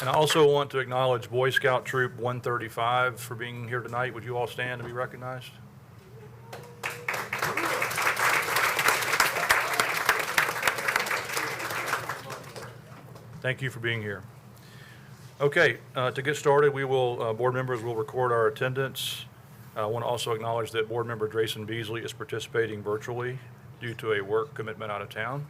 And I also want to acknowledge Boy Scout Troop 135 for being here tonight. Would you all stand to be recognized? Thank you for being here. Okay, to get started, board members will record our attendance. I want to also acknowledge that board member Drayson Beasley is participating virtually due to a work commitment out of town.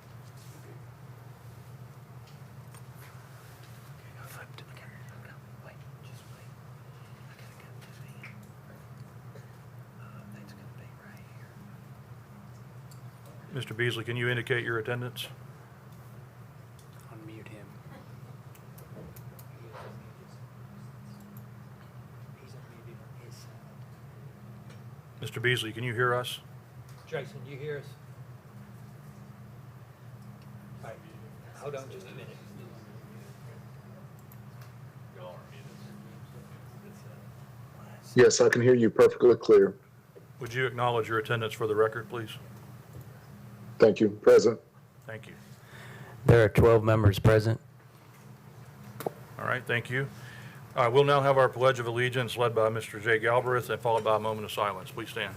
Mr. Beasley, can you indicate your attendance? Unmute him. He's unmuted on his side. Mr. Beasley, can you hear us? Jason, you hear us? All right, hold on just a minute. Yes, I can hear you perfectly clear. Would you acknowledge your attendance for the record, please? Thank you. Present. Thank you. There are 12 members present. All right, thank you. We'll now have our Pledge of Allegiance led by Mr. Jay Galbraith and followed by a moment of silence. Please stand.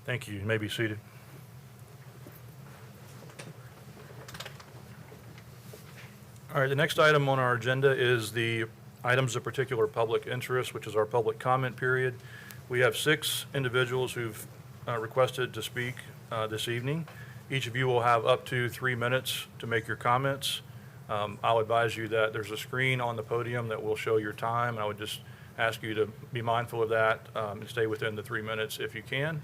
Thank you. You may be seated. All right, the next item on our agenda is the items of particular public interest, which is our public comment period. We have 6 individuals who've requested to speak this evening. Each of you will have up to 3 minutes to make your comments. I'll advise you that there's a screen on the podium that will show your time, and I would just ask you to be mindful of that and stay within the 3 minutes if you can.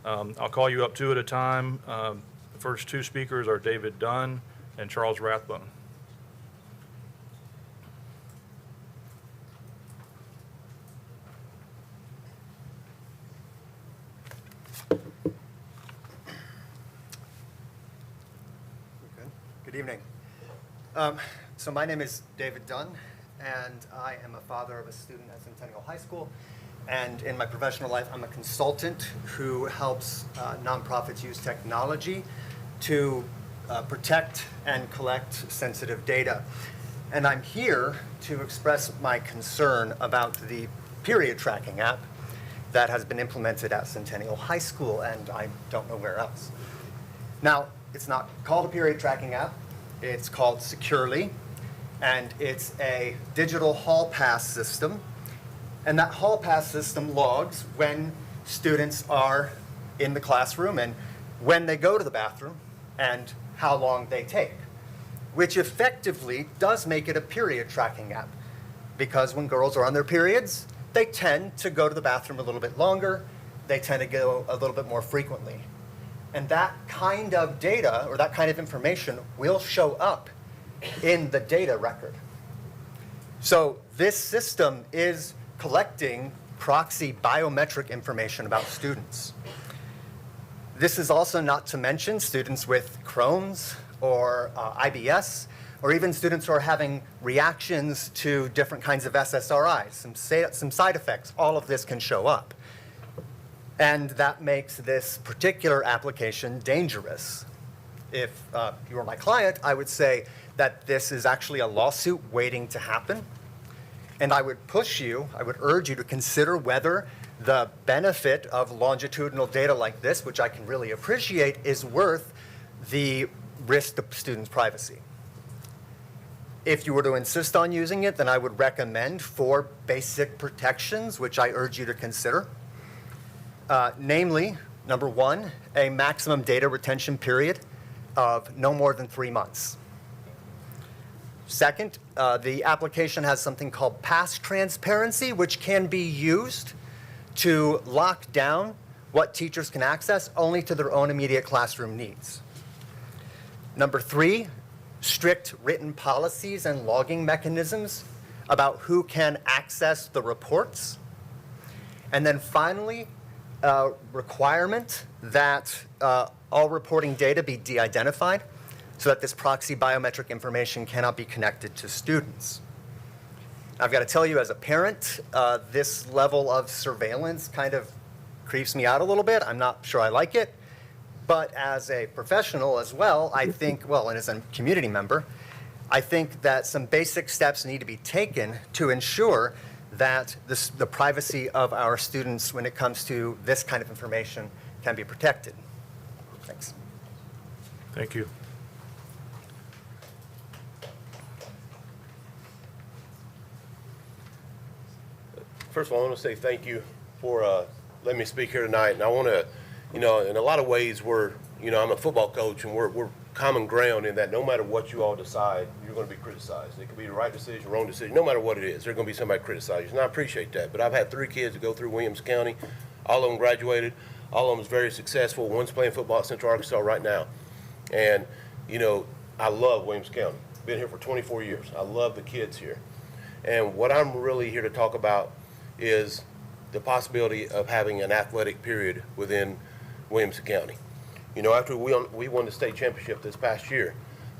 I'll call you up 2 at a time. The first 2 speakers are David Dunn and Charles Rathbone. Good evening. So my name is David Dunn, and I am a father of a student at Centennial High School. And in my professional life, I'm a consultant who helps nonprofits use technology to protect and collect sensitive data. And I'm here to express my concern about the period tracking app that has been implemented at Centennial High School, and I don't know where else. Now, it's not called a period tracking app. It's called Securely, and it's a digital hall pass system. And that hall pass system logs when students are in the classroom and when they go to the bathroom and how long they take, which effectively does make it a period tracking app, because when girls are on their periods, they tend to go to the bathroom a little bit longer, they tend to go a little bit more frequently. And that kind of data, or that kind of information, will show up in the data record. So this system is collecting proxy biometric information about students. This is also not to mention students with Crohn's or IBS, or even students who are having reactions to different kinds of SSRIs, some side effects. All of this can show up. And that makes this particular application dangerous. If you were my client, I would say that this is actually a lawsuit waiting to happen. And I would urge you to consider whether the benefit of longitudinal data like this, which I can really appreciate, is worth the risk to students' privacy. If you were to insist on using it, then I would recommend 4 basic protections, which I urge you to consider. Namely, number 1, a maximum data retention period of no more than 3 months. Second, the application has something called pass transparency, which can be used to lock down what teachers can access only to their own immediate classroom needs. Number 3, strict written policies and logging mechanisms about who can access the reports. And then finally, requirement that all reporting data be de-identified so that this proxy biometric information cannot be connected to students. I've got to tell you, as a parent, this level of surveillance kind of creeps me out a little bit. I'm not sure I like it. But as a professional as well, I think, well, and as a community member, I think that some basic steps need to be taken to ensure that the privacy of our students when it comes to this kind of information can be protected. Thanks. Thank you. First of all, I want to say thank you for letting me speak here tonight. And I want to, in a lot of ways, I'm a football coach, and we're common ground in that no matter what you all decide, you're going to be criticized. It could be the right decision, wrong decision. No matter what it is, there's going to be somebody criticize you. And I appreciate that. But I've had 3 kids that go through Williamson County. All of them graduated. All of them is very successful. One's playing football at Central Arkansas right now. And, I love Williamson County. Been here for 24 years. I love the kids here. And what I'm really here to talk about is the possibility of having an athletic period within Williamson County. After we won the state championship this past year,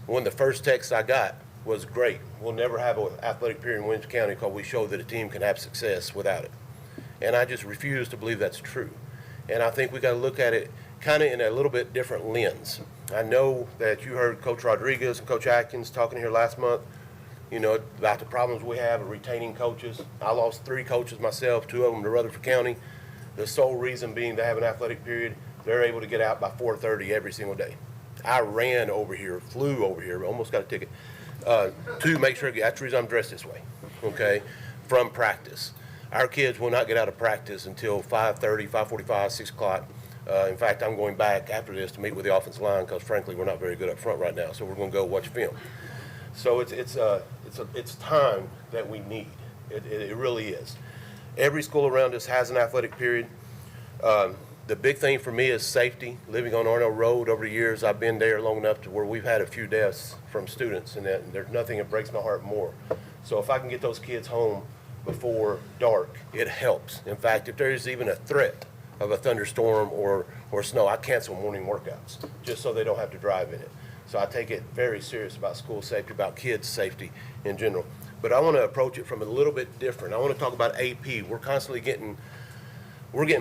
one of the first texts I got was, great, we'll never have an athletic period in Williamson County because we showed that a team can have success without it. And I just refuse to believe that's true. And I think we got to look at it kind of in a little bit different lens. I know that you heard Coach Rodriguez and Coach Atkins talking here last month, about the problems we have of retaining coaches. I lost 3 coaches myself, 2 of them to Rutherford County. The sole reason being to have an athletic period, they're able to get out by 4:30 every single day. I ran over here, flew over here, almost got a ticket, to make sure, that's the reason I'm dressed this way, okay, from practice. Our kids will not get out of practice until 5:30, 5:45, 6 o'clock. In fact, I'm going back after this to meet with the offensive line because, frankly, we're not very good up front right now, so we're going to go watch film. So it's time that we need. It really is. Every school around us has an athletic period. The big thing for me is safety. Living on Arnold Road over the years, I've been there long enough to where we've had a few deaths from students, and there's nothing that breaks my heart more. So if I can get those kids home before dark, it helps. In fact, if there's even a threat of a thunderstorm or snow, I cancel morning workouts just so they don't have to drive in it. So I take it very serious about school safety, about kids' safety in general. But I want to approach it from a little bit different. I want to talk about AP. We're constantly getting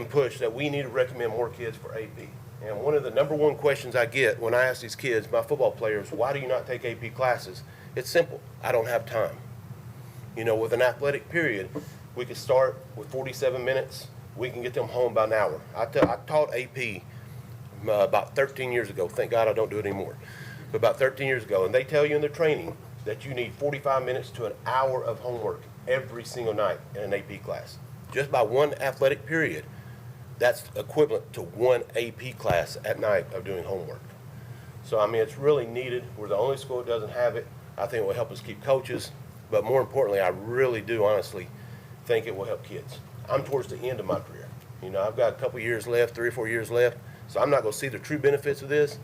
pushed that we need to recommend more kids for AP. And one of the number 1 questions I get when I ask these kids, my football players, why do you not take AP classes? It's simple. I don't have time. With an athletic period, we could start with 47 minutes. We can get them home by an hour. I taught AP about 13 years ago. Thank God I don't do it anymore. But about 13 years ago, and they tell you in the training that you need 45 minutes to an hour of homework every single night in an AP class. Just by one athletic period, that's equivalent to 1 AP class at night of doing homework. So, it's really needed. We're the only school that doesn't have it. I think it will help us keep coaches, but more importantly, I really do honestly think it will help kids. I'm towards the end of my career. I've got a couple years left, 3 or 4 years left, so I'm not going to see the true benefits of this,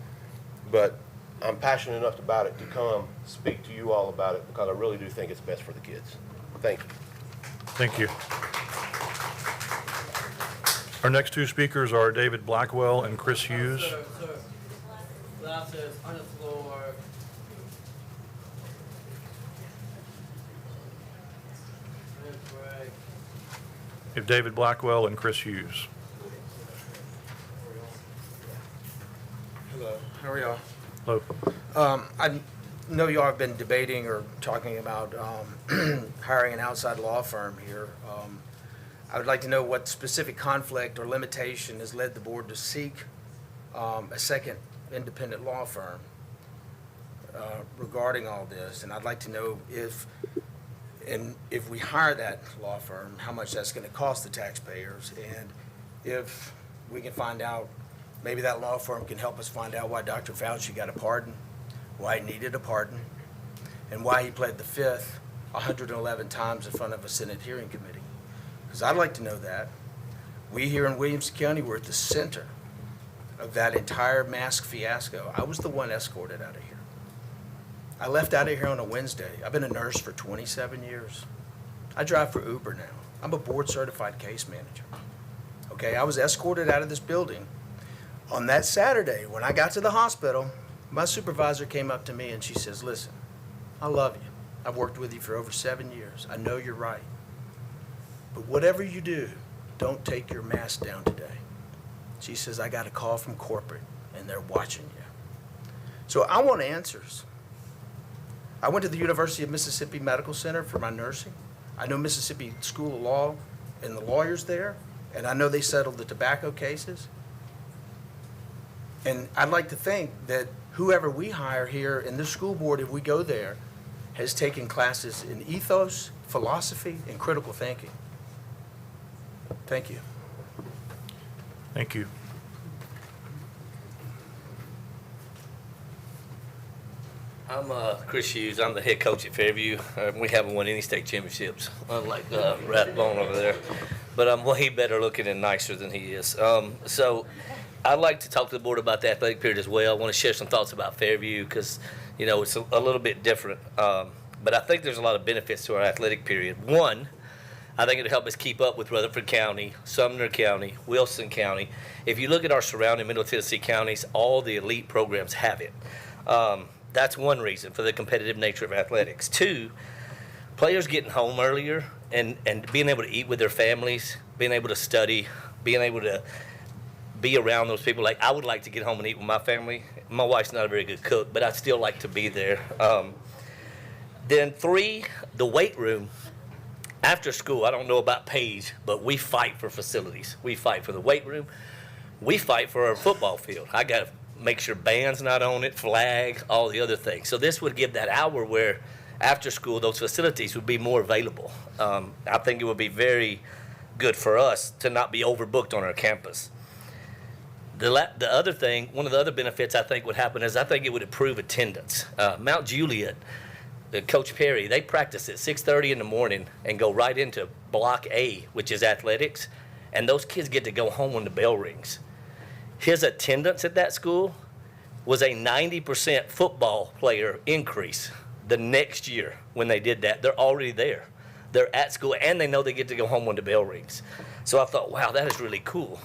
but I'm passionate enough about it to come speak to you all about it because I really do think it's best for the kids. Thank you. Thank you. Our next 2 speakers are David Blackwell and Chris Hughes. Sir. Glasses on the floor. Right. We have David Blackwell and Chris Hughes. Hello. How are y'all? Hello. I know y'all have been debating or talking about hiring an outside law firm here. I would like to know what specific conflict or limitation has led the board to seek a second independent law firm regarding all this. And I'd like to know if we hire that law firm, how much that's going to cost the taxpayers, and if we can find out, maybe that law firm can help us find out why Dr. Fauci got a pardon, why he needed a pardon, and why he pled the Fifth 111 times in front of a Senate hearing committee. Because I'd like to know that. We here in Williamson County were at the center of that entire mask fiasco. I was the one escorted out of here. I left out of here on a Wednesday. I've been a nurse for 27 years. I drive for Uber now. I'm a board-certified case manager. Okay, I was escorted out of this building. On that Saturday, when I got to the hospital, my supervisor came up to me and she says, listen, I love you. I've worked with you for over 7 years. I know you're right. But whatever you do, don't take your mask down today. She says, I got a call from corporate and they're watching you. So I want answers. I went to the University of Mississippi Medical Center for my nursing. I know Mississippi School of Law and the lawyers there, and I know they settled the tobacco cases. And I'd like to think that whoever we hire here in this school board, if we go there, has taken classes in ethos, philosophy, and critical thinking. Thank you. Thank you. I'm Chris Hughes. I'm the head coach at Fairview. We haven't won any state championships, unlike Rathbone over there. But I'm way better looking and nicer than he is. So I'd like to talk to the board about the athletic period as well. I want to share some thoughts about Fairview because, you know, it's a little bit different. But I think there's a lot of benefits to our athletic period. One, I think it'll help us keep up with Rutherford County, Sumner County, Wilson County. If you look at our surrounding Middle Tennessee counties, all the elite programs have it. That's one reason for the competitive nature of athletics. Two, players getting home earlier and being able to eat with their families, being able to study, being able to be around those people. Like, I would like to get home and eat with my family. My wife's not a very good cook, but I'd still like to be there. Then three, the weight room. After school, I don't know about Paige, but we fight for facilities. We fight for the weight room. We fight for our football field. I got to make sure band's not on it, flag, all the other things. So this would give that hour where after school those facilities would be more available. I think it would be very good for us to not be overbooked on our campus. The other thing, one of the other benefits I think would happen is I think it would improve attendance. Mount Juliet, Coach Perry, they practice at 6:30 in the morning and go right into Block A, which is athletics, and those kids get to go home when the bell rings. His attendance at that school was a 90% football player increase the next year when they did that. They're already there. They're at school, and they know they get to go home when the bell rings. So I thought, wow, that is really cool.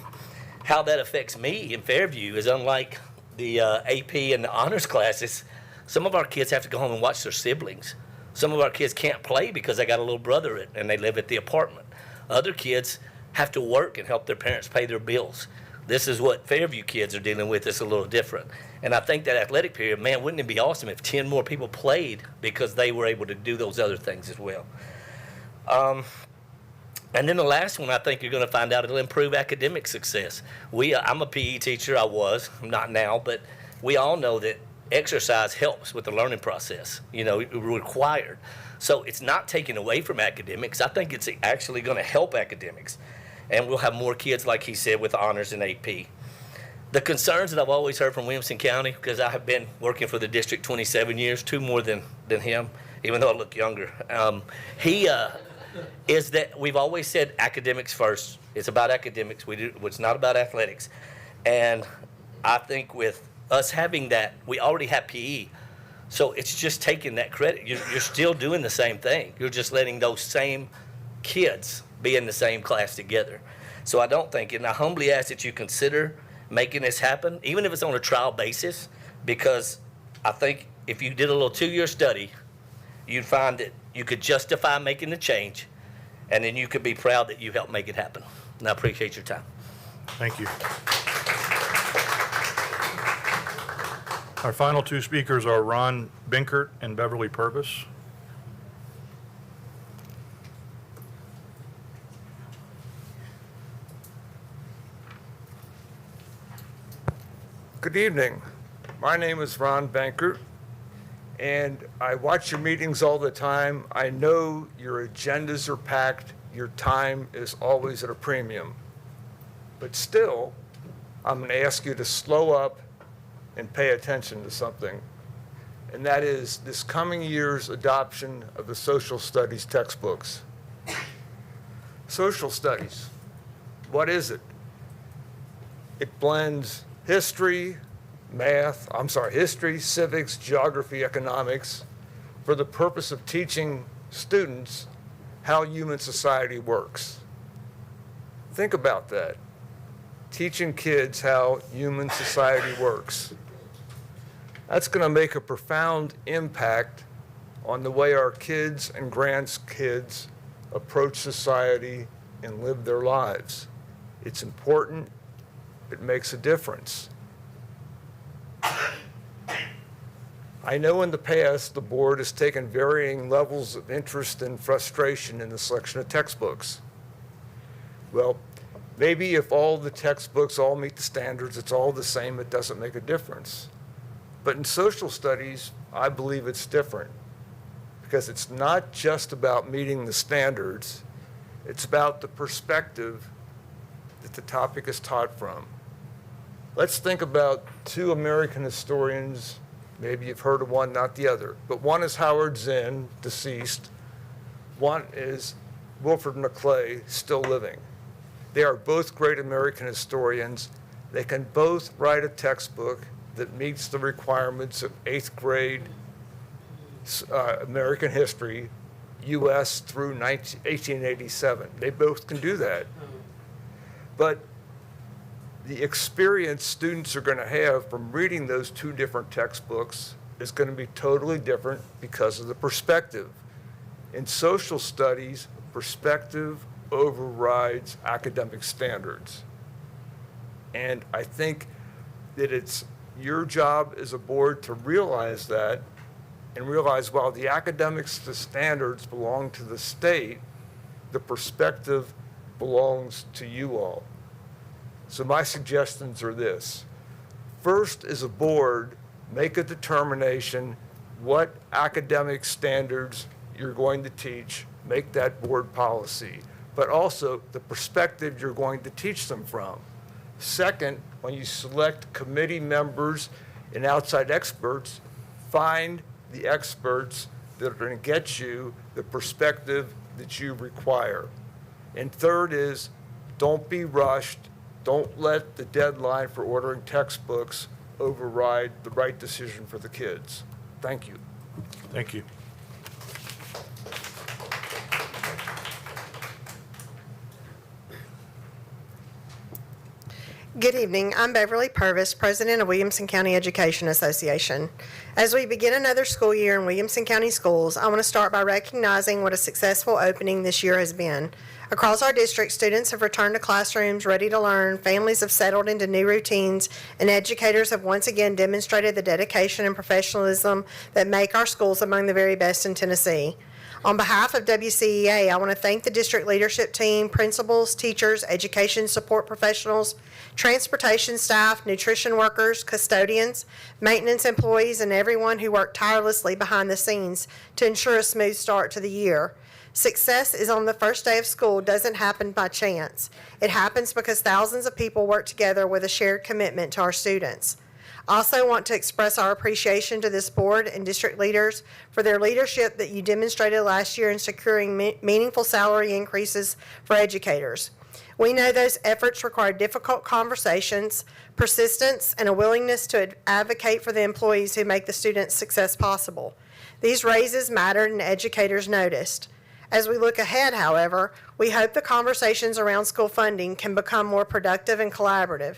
How that affects me in Fairview is unlike the AP and the honors classes. Some of our kids have to go home and watch their siblings. Some of our kids can't play because they got a little brother and they live at the apartment. Other kids have to work and help their parents pay their bills. This is what Fairview kids are dealing with. It's a little different. And I think that athletic period, man, wouldn't it be awesome if 10 more people played because they were able to do those other things as well. And then the last one, I think you're going to find out it'll improve academic success. I'm a PE teacher. I'm not now, but we all know that exercise helps with the learning process, you know, required. So it's not taking away from academics. I think it's actually going to help academics. And we'll have more kids, like he said, with honors and AP. The concerns that I've always heard from Williamson County, because I have been working for the district 27 years, 2 more than him, even though I look younger, is that we've always said academics first. It's about academics. It's not about athletics. And I think with us having that, we already have PE. So it's just taking that credit. You're still doing the same thing. You're just letting those same kids be in the same class together. So I don't think, and I humbly ask that you consider making this happen, even if it's on a trial basis, because I think if you did a little 2-year study, you'd find that you could justify making the change, and then you could be proud that you helped make it happen. And I appreciate your time. Thank you. Our final 2 speakers are Ron Binkert and Beverly Purvis. Good evening. My name is Ron Bankert, and I watch your meetings all the time. I know your agendas are packed. Your time is always at a premium. But still, I'm going to ask you to slow up and pay attention to something, and that is this coming year's adoption of the social studies textbooks. Social studies, what is it? It blends history, civics, geography, economics, for the purpose of teaching students how human society works. Think about that. Teaching kids how human society works. That's going to make a profound impact on the way our kids and grandkids approach society and live their lives. It's important. It makes a difference. I know in the past the board has taken varying levels of interest and frustration in the selection of textbooks. Well, maybe if all the textbooks all meet the standards, it's all the same, it doesn't make a difference. But in social studies, I believe it's different because it's not just about meeting the standards, it's about the perspective that the topic is taught from. Let's think about two American historians. Maybe you've heard of one, not the other. But one is Howard Zinn, deceased. One is Wilfred McClay, still living. They are both great American historians. They can both write a textbook that meets the requirements of 8th grade American history, U.S. through 1887. They both can do that. But the experience students are going to have from reading those two different textbooks is going to be totally different because of the perspective. In social studies, perspective overrides academic standards. And I think that it's your job as a board to realize that and realize while the academics, the standards belong to the state, the perspective belongs to you all. So my suggestions are this. First, as a board, make a determination what academic standards you're going to teach, make that board policy, but also the perspective you're going to teach them from. Second, when you select committee members and outside experts, find the experts that are going to get you the perspective that you require. And third is, don't be rushed. Don't let the deadline for ordering textbooks override the right decision for the kids. Thank you. Thank you. Good evening. I'm Beverly Purvis, President of Williamson County Education Association. As we begin another school year in Williamson County Schools, I want to start by recognizing what a successful opening this year has been. Across our district, students have returned to classrooms ready to learn, families have settled into new routines, and educators have once again demonstrated the dedication and professionalism that make our schools among the very best in Tennessee. On behalf of WCEA, I want to thank the district leadership team, principals, teachers, education support professionals, transportation staff, nutrition workers, custodians, maintenance employees, and everyone who worked tirelessly behind the scenes to ensure a smooth start to the year. Success is on the first day of school doesn't happen by chance. It happens because thousands of people work together with a shared commitment to our students. I also want to express our appreciation to this board and district leaders for their leadership that you demonstrated last year in securing meaningful salary increases for educators. We know those efforts require difficult conversations, persistence, and a willingness to advocate for the employees who make the students' success possible. These raises mattered and educators noticed. As we look ahead, however, we hope the conversations around school funding can become more productive and collaborative.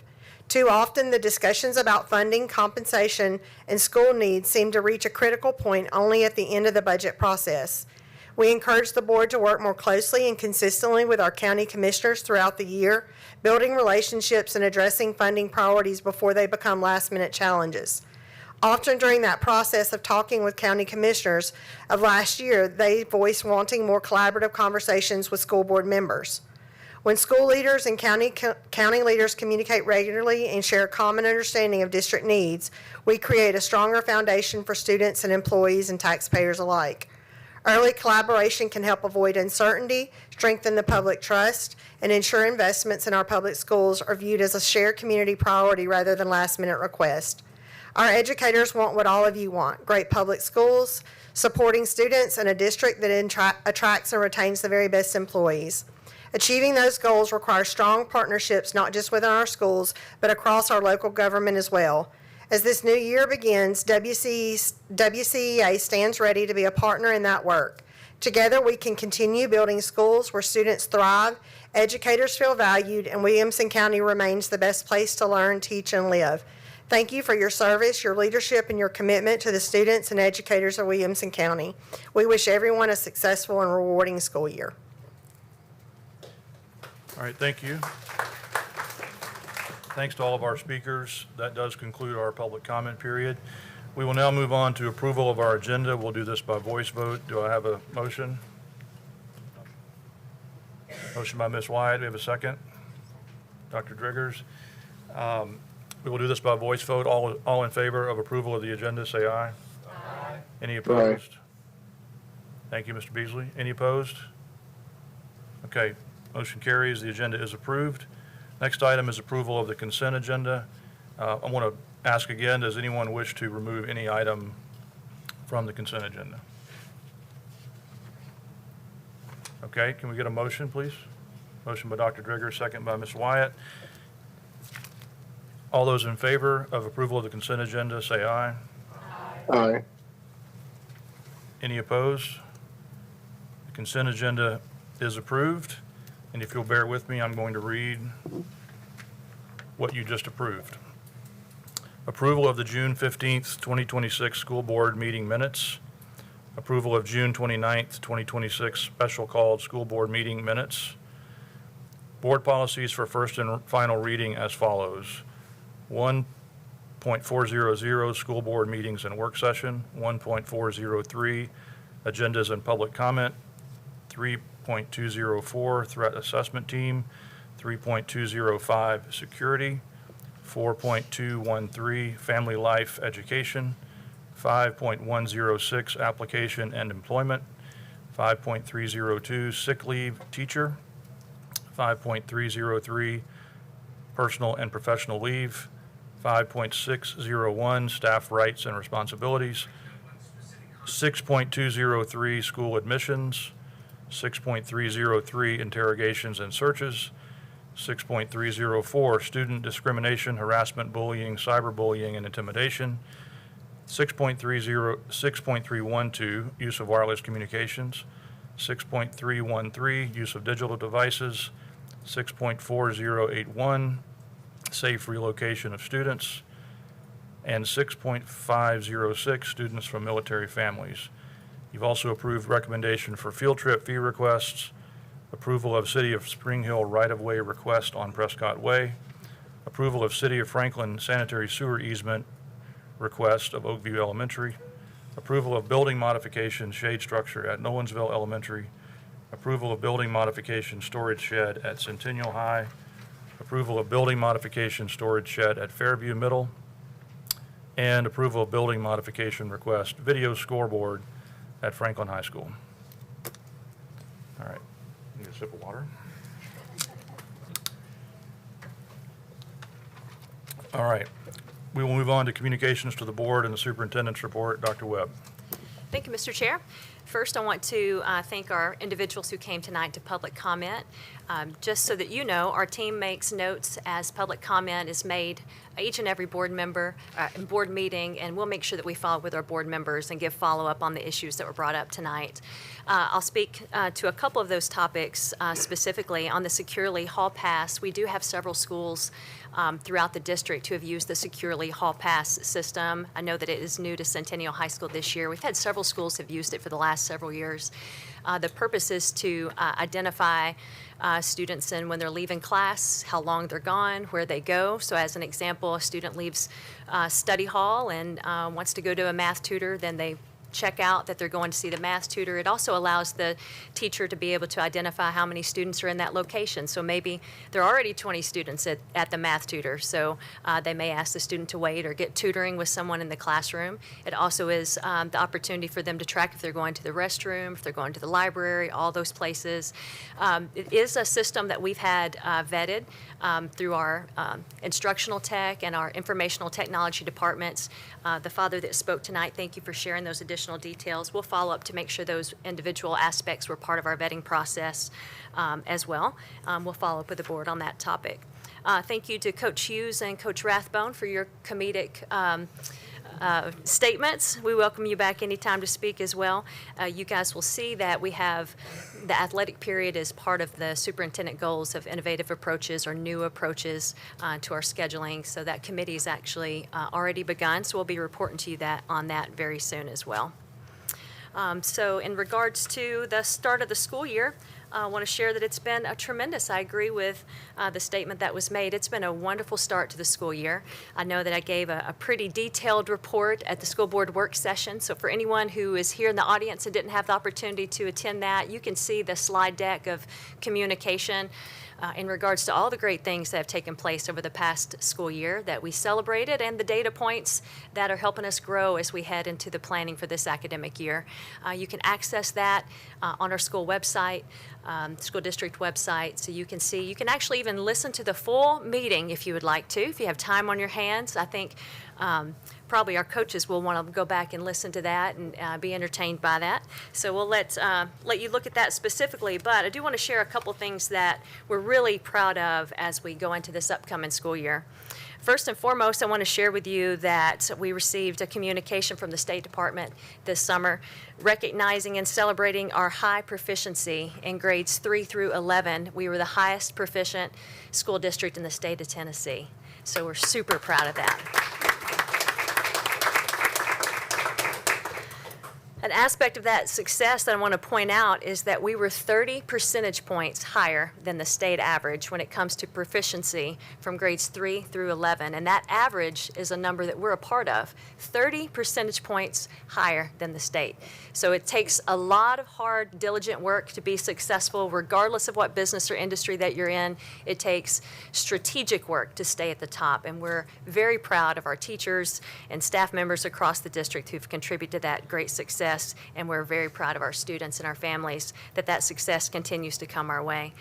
Too often, the discussions about funding, compensation, and school needs seem to reach a critical point only at the end of the budget process. We encourage the board to work more closely and consistently with our county commissioners throughout the year, building relationships and addressing funding priorities before they become last-minute challenges. Often during that process of talking with county commissioners of last year, they voiced wanting more collaborative conversations with school board members. When school leaders and county leaders communicate regularly and share a common understanding of district needs, we create a stronger foundation for students and employees and taxpayers alike. Early collaboration can help avoid uncertainty, strengthen the public trust, and ensure investments in our public schools are viewed as a shared community priority rather than last-minute request. Our educators want what all of you want: great public schools, supporting students, and a district that attracts and retains the very best employees. Achieving those goals requires strong partnerships not just within our schools, but across our local government as well. As this new year begins, WCEA stands ready to be a partner in that work. Together, we can continue building schools where students thrive, educators feel valued, and Williamson County remains the best place to learn, teach, and live. Thank you for your service, your leadership, and your commitment to the students and educators of Williamson County. We wish everyone a successful and rewarding school year. All right, thank you. Thanks to all of our speakers. That does conclude our public comment period. We will now move on to approval of our agenda. We'll do this by voice vote. Do I have a motion? Motion by Ms. Wyatt. Do we have a second? Dr. Driggers. We will do this by voice vote. All in favor of approval of the agenda, say aye. Aye. Any opposed? Thank you, Mr. Beasley. Any opposed? Okay, motion carries. The agenda is approved. Next item is approval of the consent agenda. I want to ask again, does anyone wish to remove any item from the consent agenda? Okay, can we get a motion, please? Motion by Dr. Drigger, second by Ms. Wyatt. All those in favor of approval of the consent agenda, say aye. Aye. Any opposed? The consent agenda is approved. And if you'll bear with me, I'm going to read what you just approved. Approval of the June 15th, 2026 school board meeting minutes. Approval of June 29th, 2026 special called school board meeting minutes. Board policies for first and final reading as follows. 1.400 school board meetings and work session. 1.403 agendas and public comment. 3.204 threat assessment team. 3.205 security. 4.213 family life education. 5.106 application and employment. 5.302 sick leave teacher. 5.303 personal and professional leave. 5.601 staff rights and responsibilities. 6.203 school admissions. 6.303 interrogations and searches. 6.304 student discrimination, harassment, bullying, cyberbullying, and intimidation. 6.312 use of wireless communications. 6.313 use of digital devices. 6.4081 safe relocation of students. And 6.506 students from military families. You've also approved recommendation for field trip fee requests, approval of City of Spring Hill right-of-way request on Prescott Way, approval of City of Franklin sanitary sewer easement request of Oakview Elementary, approval of building modification shade structure at Nolensville Elementary, approval of building modification storage shed at Centennial High, approval of building modification storage shed at Fairview Middle, and approval of building modification request video scoreboard at Franklin High School. All right, need a sip of water. All right, we will move on to communications to the board and the superintendent's report. Dr. Webb. Thank you, Mr. Chair. First, I want to thank our individuals who came tonight to public comment. Just so that you know, our team makes notes as public comment is made each and every board member, board meeting, and we'll make sure that we follow with our board members and give follow-up on the issues that were brought up tonight. I'll speak to a couple of those topics specifically. On the Securely Hall Pass, we do have several schools throughout the district who have used the Securely Hall Pass system. I know that it is new to Centennial High School this year. We've had several schools have used it for the last several years. The purpose is to identify students and when they're leaving class, how long they're gone, where they go. So as an example, a student leaves study hall and wants to go to a math tutor, then they check out that they're going to see the math tutor. It also allows the teacher to be able to identify how many students are in that location. So maybe there are already 20 students at the math tutor, so they may ask the student to wait or get tutoring with someone in the classroom. It also is the opportunity for them to track if they're going to the restroom, if they're going to the library, all those places. It is a system that we've had vetted through our instructional tech and our informational technology departments. The father that spoke tonight, thank you for sharing those additional details. We'll follow up to make sure those individual aspects were part of our vetting process as well. We'll follow up with the board on that topic. Thank you to Coach Hughes and Coach Rathbone for your comedic statements. We welcome you back anytime to speak as well. You guys will see that we have the athletic period as part of the superintendent goals of innovative approaches or new approaches to our scheduling. So that committee is actually already begun. So we'll be reporting to you on that very soon as well. So in regards to the start of the school year, I want to share that it's been a tremendous, I agree with the statement that was made. It's been a wonderful start to the school year. I know that I gave a pretty detailed report at the school board work session. So for anyone who is here in the audience and didn't have the opportunity to attend that, you can see the slide deck of communication in regards to all the great things that have taken place over the past school year that we celebrated and the data points that are helping us grow as we head into the planning for this academic year. You can access that on our school website, school district website, so you can see. You can actually even listen to the full meeting if you would like to, if you have time on your hands. I think probably our coaches will want to go back and listen to that and be entertained by that. So we'll let you look at that specifically, but I do want to share a couple things that we're really proud of as we go into this upcoming school year. First and foremost, I want to share with you that we received a communication from the State Department this summer recognizing and celebrating our high proficiency in grades 3 through 11. We were the highest proficient school district in the state of Tennessee. So we're super proud of that. An aspect of that success that I want to point out is that we were 30 percentage points higher than the state average when it comes to proficiency from grades 3 through 11. And that average is a number that we're a part of, 30 percentage points higher than the state. So it takes a lot of hard, diligent work to be successful, regardless of what business or industry that you're in. It takes strategic work to stay at the top. And we're very proud of our teachers and staff members across the district who've contributed to that great success. And we're very proud of our students and our families that success continues to come our way.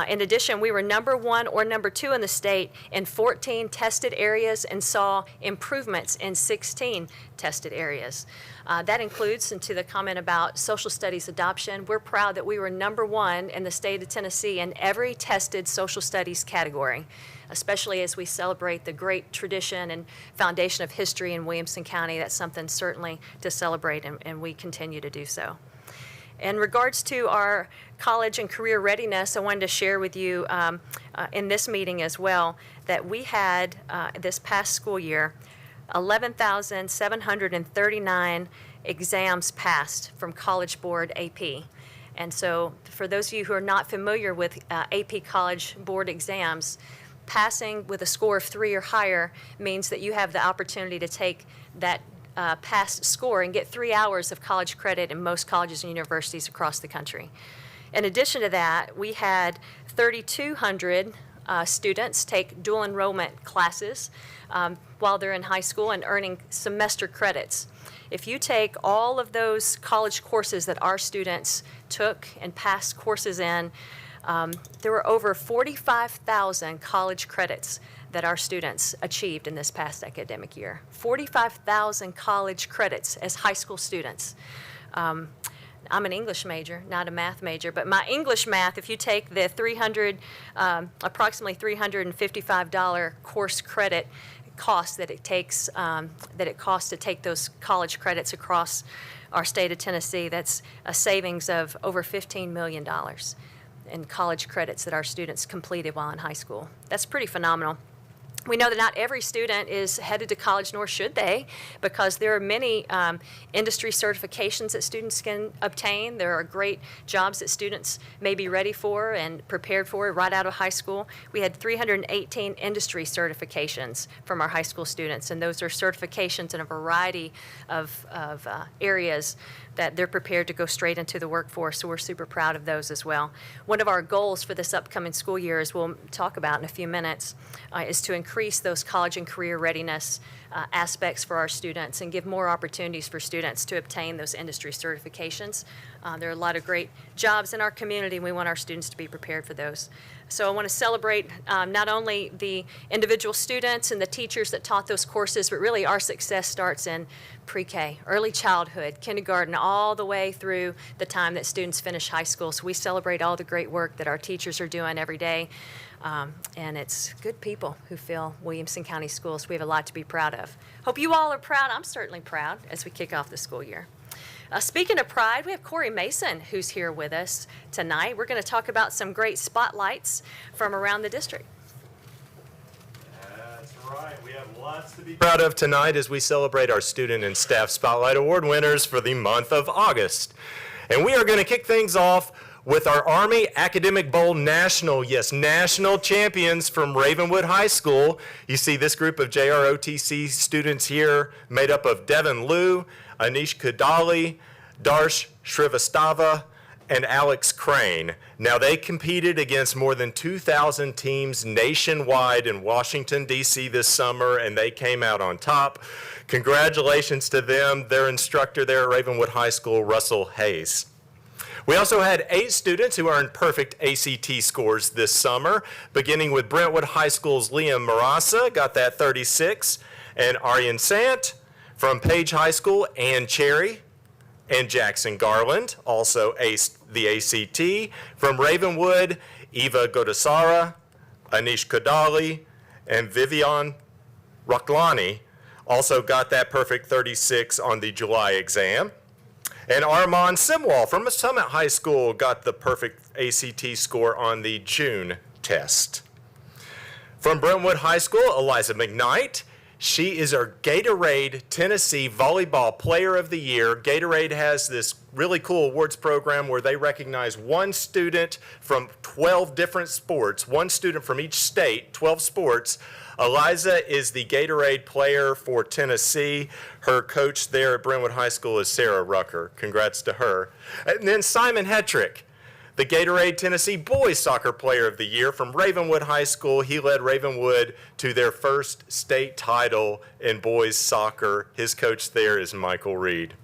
In addition, we were number 1 or number 2 in the state in 14 tested areas and saw improvements in 16 tested areas. That includes, and to the comment about social studies adoption, we're proud that we were number 1 in the state of Tennessee in every tested social studies category, especially as we celebrate the great tradition and foundation of history in Williamson County. That's something certainly to celebrate, and we continue to do so. In regards to our college and career readiness, I wanted to share with you in this meeting as well that we had this past school year 11,739 exams passed from College Board AP. And so for those of you who are not familiar with AP College Board exams, passing with a score of 3 or higher means that you have the opportunity to take that passed score and get 3 hours of college credit in most colleges and universities across the country. In addition to that, we had 3,200 students take dual enrollment classes while they're in high school and earning semester credits. If you take all of those college courses that our students took and passed courses in, there were over 45,000 college credits that our students achieved in this past academic year. 45,000 college credits as high school students. I'm an English major, not a math major, but my English math, if you take the approximately $355 course credit cost that it costs to take those college credits across our state of Tennessee, that's a savings of over $15 million in college credits that our students completed while in high school. That's pretty phenomenal. We know that not every student is headed to college, nor should they, because there are many industry certifications that students can obtain. There are great jobs that students may be ready for and prepared for right out of high school. We had 318 industry certifications from our high school students, and those are certifications in a variety of areas that they're prepared to go straight into the workforce, so we're super proud of those as well. One of our goals for this upcoming school year, as we'll talk about in a few minutes, is to increase those college and career readiness aspects for our students and give more opportunities for students to obtain those industry certifications. There are a lot of great jobs in our community. We want our students to be prepared for those. So I want to celebrate not only the individual students and the teachers that taught those courses, but really our success starts in pre-K, early childhood, kindergarten, all the way through the time that students finish high school. So we celebrate all the great work that our teachers are doing every day. And it's good people who fill Williamson County Schools. We have a lot to be proud of. Hope you all are proud. I'm certainly proud as we kick off the school year. Speaking of pride, we have Corey Mason who's here with us tonight. We're going to talk about some great spotlights from around the district. That's right. We have lots to be proud of tonight as we celebrate our Student and Staff Spotlight Award winners for the month of August. And we are going to kick things off with our Army Academic Bowl national champions from Ravenwood High School. You see this group of JROTC students here made up of Devin Liu, Anish Kudali, Darsh Shrivastava, and Alex Crane. Now, they competed against more than 2,000 teams nationwide in Washington, D.C. this summer, and they came out on top. Congratulations to them, their instructor there at Ravenwood High School, Russell Hayes. We also had 8 students who earned perfect ACT scores this summer, beginning with Brentwood High School's Liam Marassa, got that 36, and Aryan Sant. From Page High School, Ann Cherry and Jackson Garland also aced the ACT. From Ravenwood, Eva Godasara, Anish Kodali, and Vivian Raklani also got that perfect 36 on the July exam. And Armand Simwal from Summit High School got the perfect ACT score on the June test. From Brentwood High School, Eliza McKnight. She is our Gatorade Tennessee Volleyball Player of the Year. Gatorade has this really cool awards program where they recognize one student from 12 different sports, one student from each state, 12 sports. Eliza is the Gatorade player for Tennessee. Her coach there at Brentwood High School is Sarah Rucker. Congrats to her. And then Simon Hetrick, the Gatorade Tennessee Boys Soccer Player of the Year from Ravenwood High School. He led Ravenwood to their first state title in boys soccer. His coach there is Michael Reed.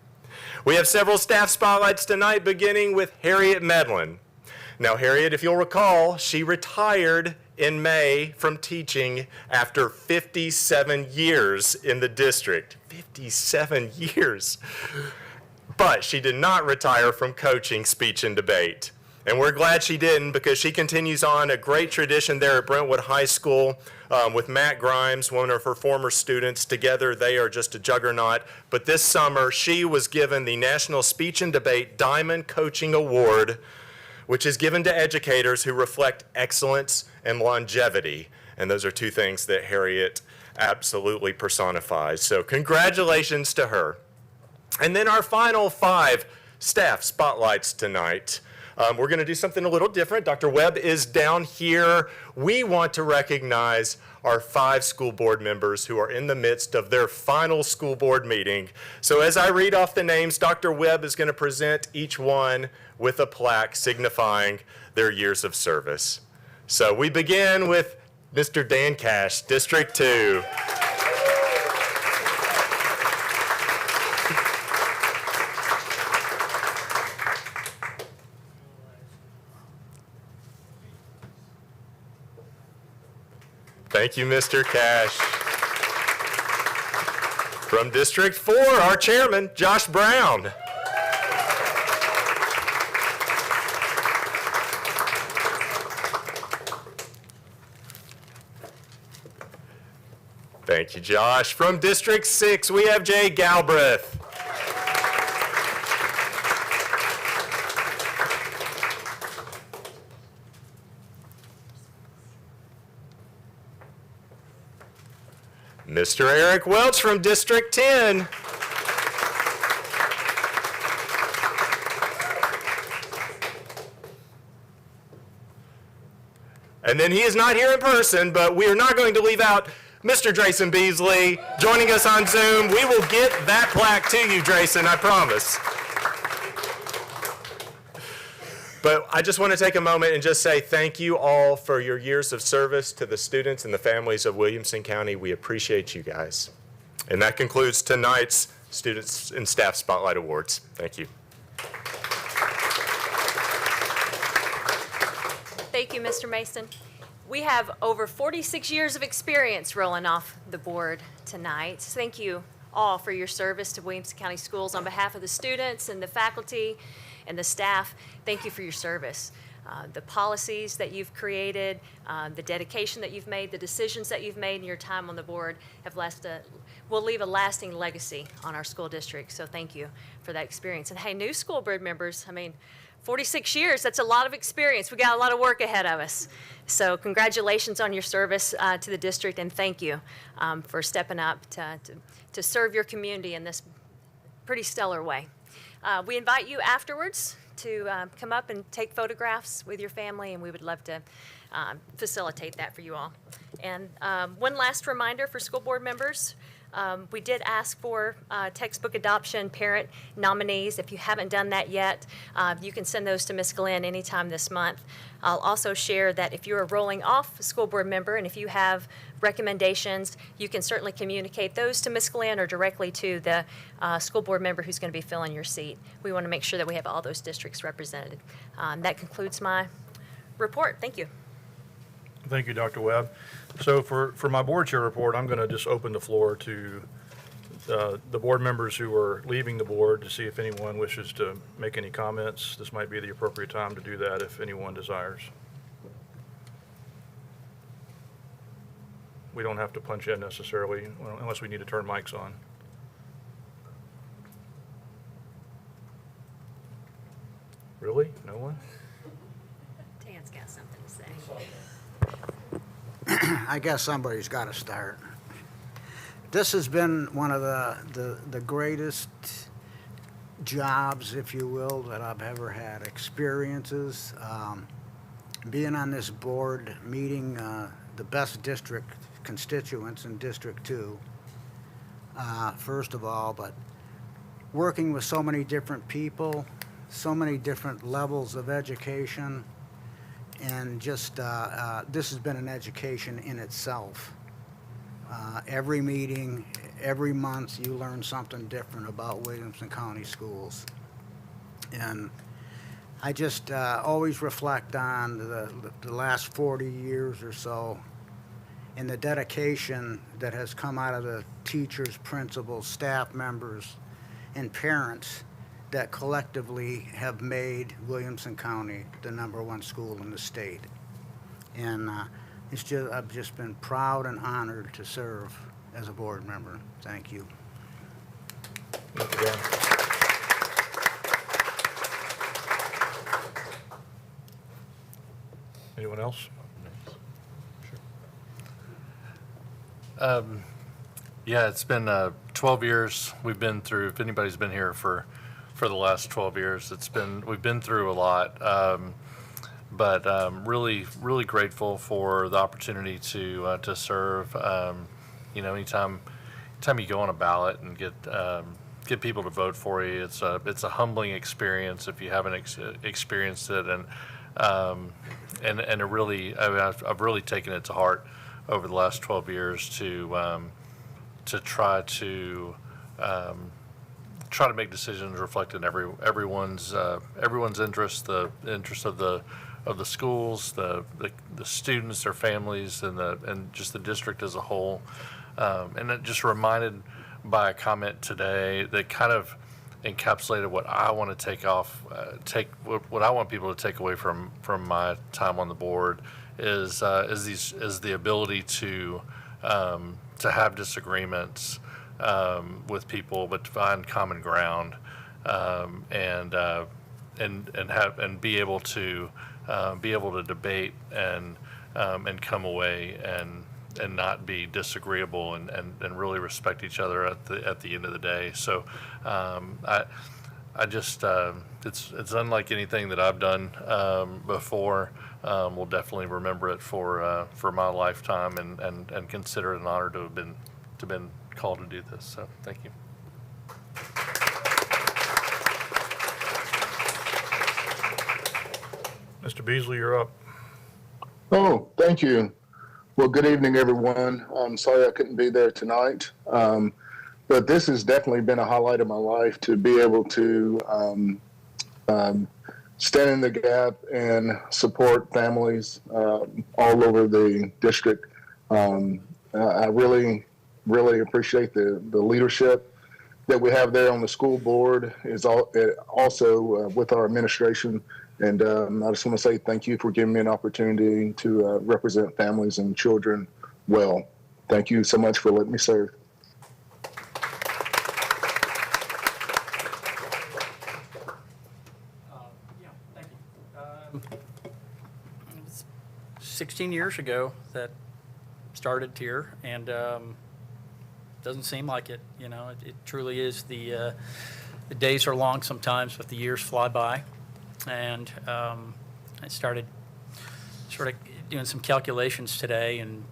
We have several staff spotlights tonight, beginning with Harriet Medlin. Now, Harriet, if you'll recall, she retired in May from teaching after 57 years in the district. 57 years. But she did not retire from coaching speech and debate. And we're glad she didn't, because she continues on a great tradition there at Brentwood High School with Matt Grimes, one of her former students. Together, they are just a juggernaut. But this summer, she was given the National Speech and Debate Diamond Coaching Award, which is given to educators who reflect excellence and longevity. And those are two things that Harriet absolutely personifies. So congratulations to her. And then our final 5 staff spotlights tonight. We're going to do something a little different. Dr. Webb is down here. We want to recognize our 5 school board members who are in the midst of their final school board meeting. So as I read off the names, Dr. Webb is going to present each one with a plaque signifying their years of service. So we begin with Mr. Dan Cash, District 2. Thank you, Mr. Cash. From District 4, our chairman, Josh Brown. Thank you, Josh. From District 6, we have Jay Galbraith. Mr. Eric Welch from District 10. And then he is not here in person, but we are not going to leave out Mr. Drayson Beasley joining us on Zoom. We will get that plaque to you, Drayson, I promise. But I just want to take a moment and just say thank you all for your years of service to the students and the families of Williamson County. We appreciate you guys. And that concludes tonight's Students and Staff Spotlight Awards. Thank you. Thank you, Mr. Mason. We have over 46 years of experience rolling off the board tonight. Thank you all for your service to Williamson County Schools. On behalf of the students and the faculty and the staff, thank you for your service. The policies that you've created, the dedication that you've made, the decisions that you've made in your time on the board will leave a lasting legacy on our school district. So thank you for that experience. And hey, new school board members, 46 years, that's a lot of experience. We got a lot of work ahead of us. So congratulations on your service to the district, and thank you for stepping up to serve your community in this pretty stellar way. We invite you afterwards to come up and take photographs with your family, and we would love to facilitate that for you all. And one last reminder for school board members, we did ask for textbook adoption parent nominees. If you haven't done that yet, you can send those to Ms. Glenn anytime this month. I'll also share that if you're a rolling off school board member and if you have recommendations, you can certainly communicate those to Ms. Glenn or directly to the school board member who's going to be filling your seat. We want to make sure that we have all those districts represented. That concludes my report. Thank you. Thank you, Dr. Webb. So for my board chair report, I'm going to just open the floor to the board members who are leaving the board to see if anyone wishes to make any comments. This might be the appropriate time to do that if anyone desires. We don't have to punch in necessarily unless we need to turn mics on. Really? No one? Tan's got something to say. I guess somebody's got to start. This has been one of the greatest jobs, if you will, that I've ever had. Experiences, being on this board, meeting the best district constituents in District 2, first of all, but working with so many different people, so many different levels of education, and just this has been an education in itself. Every meeting, every month, you learn something different about Williamson County Schools. And I just always reflect on the last 40 years or so and the dedication that has come out of the teachers, principals, staff members, and parents that collectively have made Williamson County the #1 school in the state. And I've just been proud and honored to serve as a board member. Thank you. Thank you, Dan. Anyone else? Yeah, it's been 12 years we've been through. If anybody's been here for the last 12 years, we've been through a lot. But really grateful for the opportunity to serve. Anytime you go on a ballot and get people to vote for you, it's a humbling experience if you haven't experienced it, and it really, I've really taken it to heart over the last 12 years to try to make decisions reflecting everyone's interest, the interest of the schools, the students, their families, and just the district as a whole. And it just reminded by a comment today that kind of encapsulated what I want to what I want people to take away from my time on the board is the ability to have disagreements with people, but to find common ground, and be able to debate and come away and not be disagreeable and really respect each other at the end of the day. So I just it's unlike anything that I've done before. We'll definitely remember it for my lifetime and consider it an honor to have been called to do this. So thank you. Mr. Beasley, you're up. Oh, thank you. Well, good evening, everyone. I'm sorry I couldn't be there tonight, but this has definitely been a highlight of my life to be able to stand in the gap and support families all over the district. I really, really appreciate the leadership that we have there on the school board, is also with our administration. And I just want to say thank you for giving me an opportunity to represent families and children well. Thank you so much for letting me serve. Yeah, thank you. It was 16 years ago that started here, and doesn't seem like it. You know, it truly is. The days are long sometimes, but the years fly by. And I started sort of doing some calculations today, and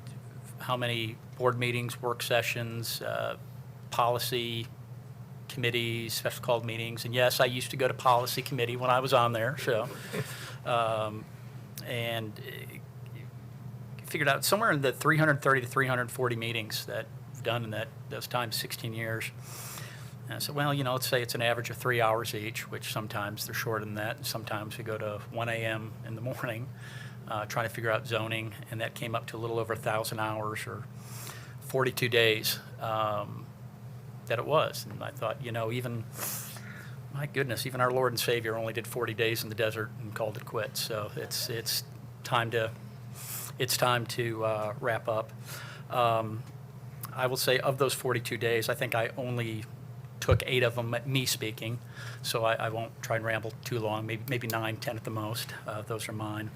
how many board meetings, work sessions, policy committees, special called meetings. And yes, I used to go to policy committee when I was on there. So, and figured out somewhere in the 330 to 340 meetings that I've done in those times, 16 years. And I said, well, you know, let's say it's an average of 3 hours each, which sometimes they're shorter than that. And sometimes we go to 1 a.m. in the morning trying to figure out zoning. And that came up to a little over 1,000 hours, or 42 days that it was. And I thought, you know, my goodness, even our Lord and Savior only did 40 days in the desert and called it quits. So it's time to wrap up. I will say, of those 42 days, I think I only took 8 of them, me speaking, so I won't try and ramble too long, maybe 9, 10 at the most. Those are mine.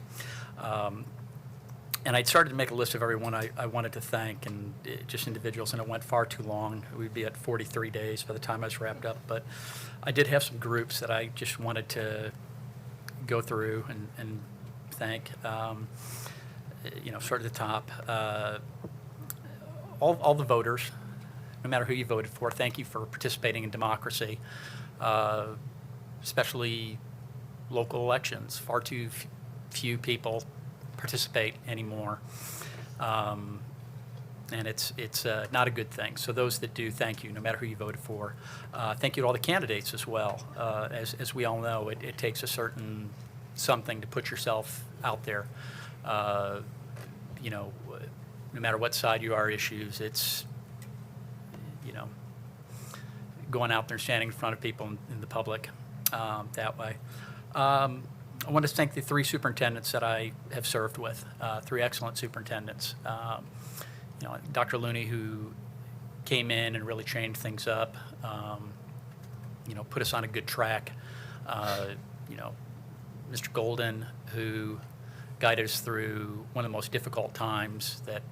And I started to make a list of everyone I wanted to thank, and just individuals, and it went far too long. We'd be at 43 days by the time I was wrapped up. But I did have some groups that I just wanted to go through and thank. You know, start at the top. All the voters, no matter who you voted for, thank you for participating in democracy, especially local elections. Far too few people participate anymore, and it's not a good thing. So those that do, thank you, no matter who you voted for. Thank you to all the candidates as well. As we all know, it takes a certain something to put yourself out there. You know, no matter what side you are issues, it's, you know, going out there and standing in front of people in the public that way. I want to thank the 3 superintendents that I have served with, 3 excellent superintendents. You know, Dr. Looney, who came in and really changed things up, you know, put us on a good track. You know, Mr. Golden, who guided us through one of the most difficult times that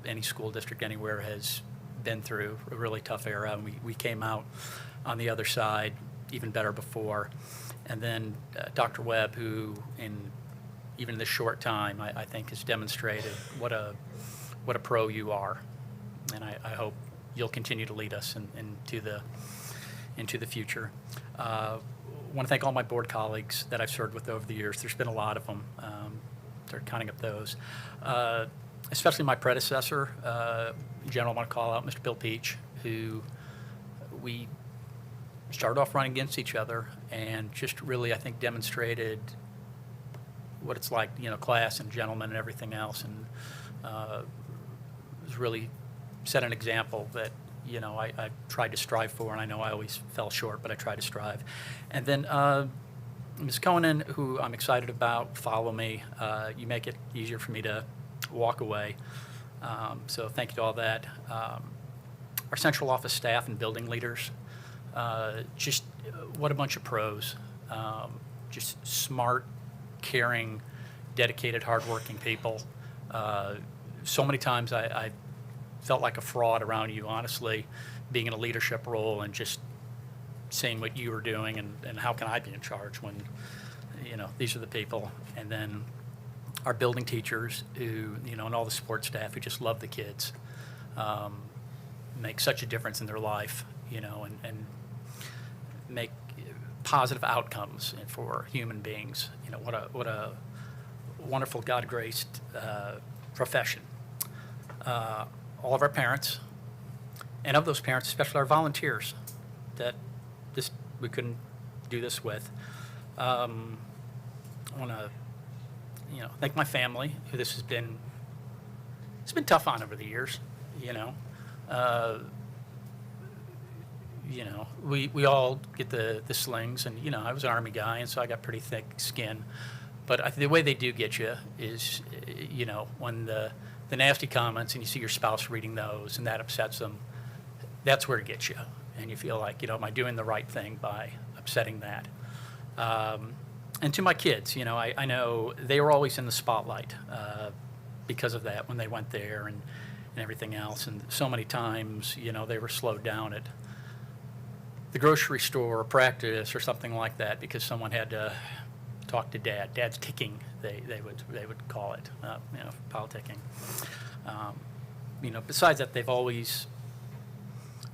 any school district anywhere has been through, a really tough era, and we came out on the other side even better before. And then Dr. Webb, who even in this short time, I think has demonstrated what a pro you are, and I hope you'll continue to lead us into the future. I want to thank all my board colleagues that I've served with over the years. There's been a lot of them. Start counting up those. Especially my predecessor, in general, I want to call out Mr. Bill Peach, who we started off running against each other and just really, I think, demonstrated what it's like, you know, class and gentlemen and everything else, and was really set an example that, you know, I tried to strive for, and I know I always fell short, but I tried to strive. And then Ms. Conan, who I'm excited about, follow me. You make it easier for me to walk away. So thank you to all that. Our central office staff and building leaders, just what a bunch of pros. Just smart, caring, dedicated, hardworking people. So many times I felt like a fraud around you, honestly, being in a leadership role and just seeing what you were doing and how can I be in charge when, you know, these are the people. And then our building teachers who, you know, and all the support staff who just love the kids, make such a difference in their life, you know, and make positive outcomes for human beings. You know, what a wonderful God-graced profession. All of our parents, and of those parents, especially our volunteers that we couldn't do this with. want to, thank my family, who this has been, it's been tough on over the years, we all get the slings, and, I was an Army guy, and so I got pretty thick skin. But the way they do get you is, when the nasty comments and you see your spouse reading those and that upsets them, that's where it gets you. And you feel like, am I doing the right thing by upsetting that? And to my kids, I know they were always in the spotlight because of that when they went there and everything else. And so many times, they were slowed down at the grocery store or practice or something like that because someone had to talk to Dad. Dad's ticking, they would call it, politicking. Besides that, they've always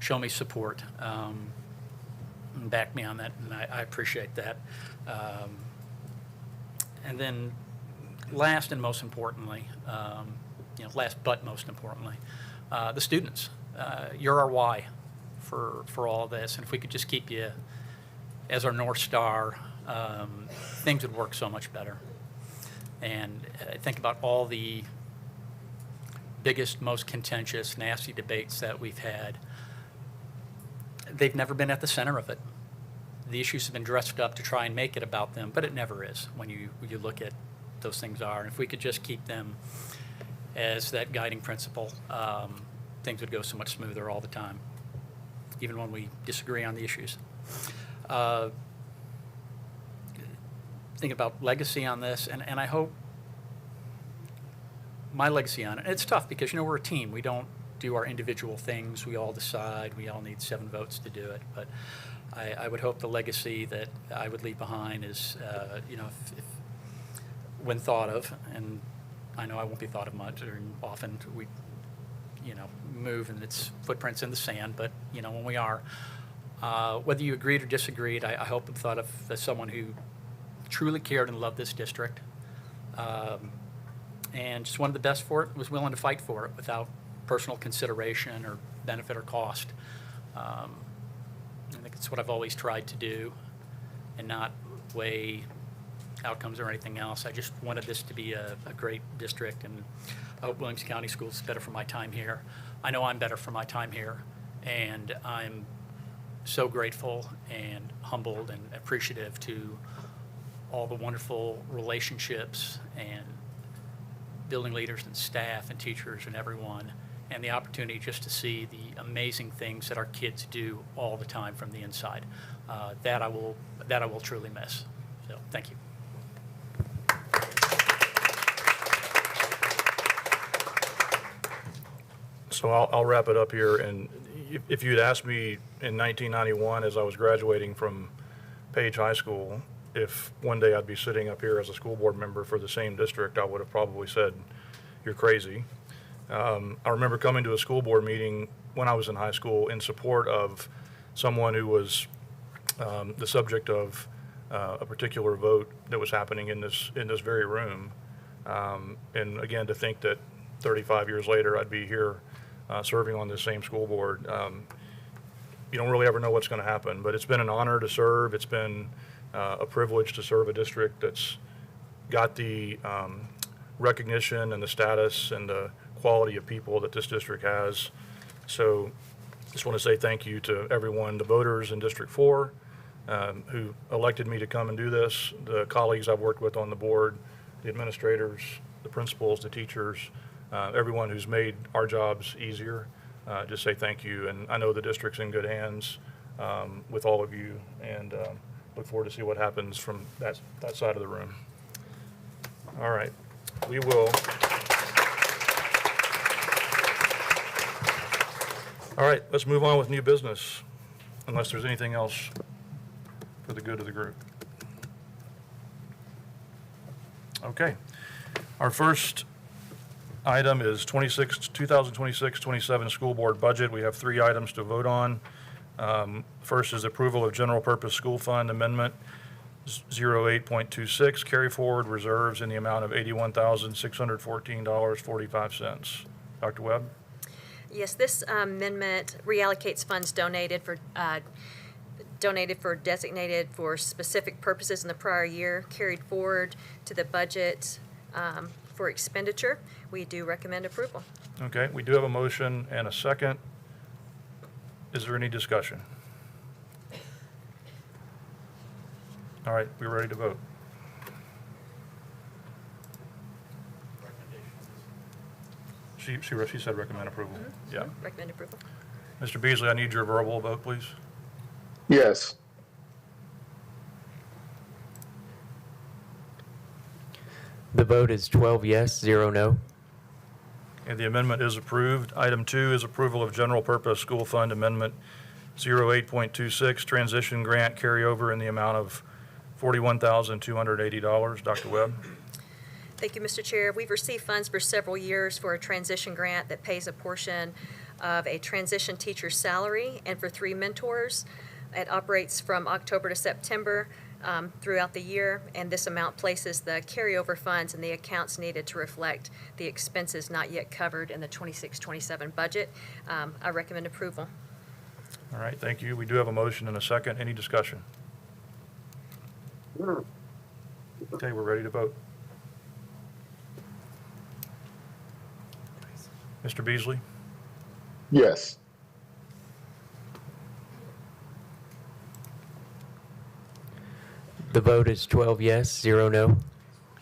shown me support and backed me on that, and I appreciate that. And then last and most importantly, last but most importantly, the students. You're our why for all of this, and if we could just keep you as our North Star, things would work so much better. And think about all the biggest, most contentious, nasty debates that we've had. They've never been at the center of it. The issues have been dressed up to try and make it about them, but it never is when you look at those things are. And if we could just keep them as that guiding principle, things would go so much smoother all the time, even when we disagree on the issues. Think about legacy on this, and I hope my legacy on it. It's tough because, we're a team. We don't do our individual things. We all decide. We all need 7 votes to do it. But I would hope the legacy that I would leave behind is, if when thought of, and I know I won't be thought of much or often, we, move and its footprints in the sand. But, when we are, whether you agreed or disagreed, I hope I'm thought of as someone who truly cared and loved this district, and just wanted the best for it, was willing to fight for it without personal consideration or benefit or cost. I think it's what I've always tried to do and not weigh outcomes or anything else. I just wanted this to be a great district, and I hope Williamson County Schools is better for my time here. I know I'm better for my time here, and I'm so grateful and humbled and appreciative to all the wonderful relationships and building leaders and staff and teachers and everyone, and the opportunity just to see the amazing things that our kids do all the time from the inside. That I will truly miss. So thank you. So I'll wrap it up here. And if you'd asked me in 1991, as I was graduating from Page High School, if one day I'd be sitting up here as a school board member for the same district, I would have probably said, "You're crazy." I remember coming to a school board meeting when I was in high school in support of someone who was the subject of a particular vote that was happening in this very room. And again, to think that 35 years later I'd be here serving on this same school board, you don't really ever know what's going to happen. But it's been an honor to serve. It's been a privilege to serve a district that's got the recognition and the status and the quality of people that this district has. So just want to say thank you to everyone, the voters in District 4 who elected me to come and do this, the colleagues I've worked with on the board, the administrators, the principals, the teachers, everyone who's made our jobs easier. Just say thank you. And I know the district's in good hands with all of you, and look forward to see what happens from that side of the room. All right, we will. All right, let's move on with new business, unless there's anything else for the good of the group. Okay, our first item is 2026-27 school board budget. We have 3 items to vote on. First is approval of general purpose school fund amendment 08.26, carry forward reserves in the amount of $81,614.45. Dr. Webb? Yes, this amendment reallocates funds donated for donated for designated for specific purposes in the prior year, carried forward to the budget for expenditure. We do recommend approval. Okay, we do have a motion and a second. Is there any discussion? All right, we're ready to vote. She said recommend approval. Yeah. Recommend approval. Mr. Beasley, I need your verbal vote, please. Yes. The vote is 12 yes, 0 no. And the amendment is approved. Item 2 is approval of general purpose school fund amendment 08.26 transition grant carryover in the amount of $41,280. Dr. Webb? Thank you, Mr. Chair. We've received funds for several years for a transition grant that pays a portion of a transition teacher's salary and for 3 mentors. It operates from October to September throughout the year, and this amount places the carryover funds in the accounts needed to reflect the expenses not yet covered in the 26-27 budget. I recommend approval. All right, thank you. We do have a motion and a second. Any discussion? Okay, we're ready to vote. Mr. Beasley? Yes. The vote is 12 yes, 0 no.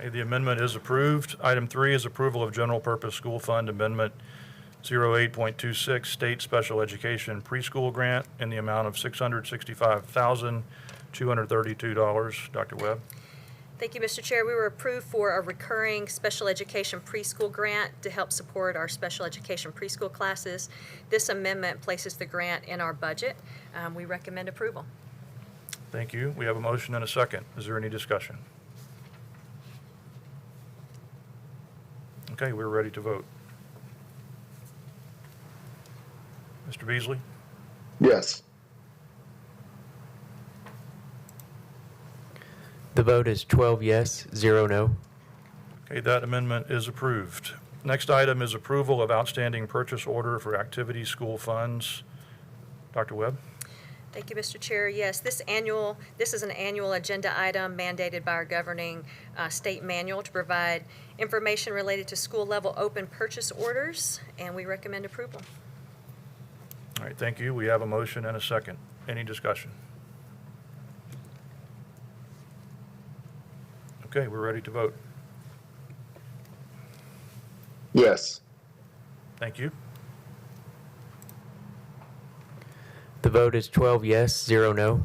Okay, the amendment is approved. Item 3 is approval of general purpose school fund amendment 08.26 state special education preschool grant in the amount of $665,232. Dr. Webb? Thank you, Mr. Chair. We were approved for a recurring special education preschool grant to help support our special education preschool classes. This amendment places the grant in our budget. We recommend approval. Thank you. We have a motion and a second. Is there any discussion? Okay, we're ready to vote. Mr. Beasley? Yes. The vote is 12 yes, 0 no. Okay, that amendment is approved. Next item is approval of outstanding purchase order for activity school funds. Dr. Webb? Thank you, Mr. Chair. Yes, this is an annual agenda item mandated by our governing state manual to provide information related to school-level open purchase orders, and we recommend approval. All right, thank you. We have a motion and a second. Any discussion? Okay, we're ready to vote. Yes. Thank you. The vote is 12 yes, 0 no.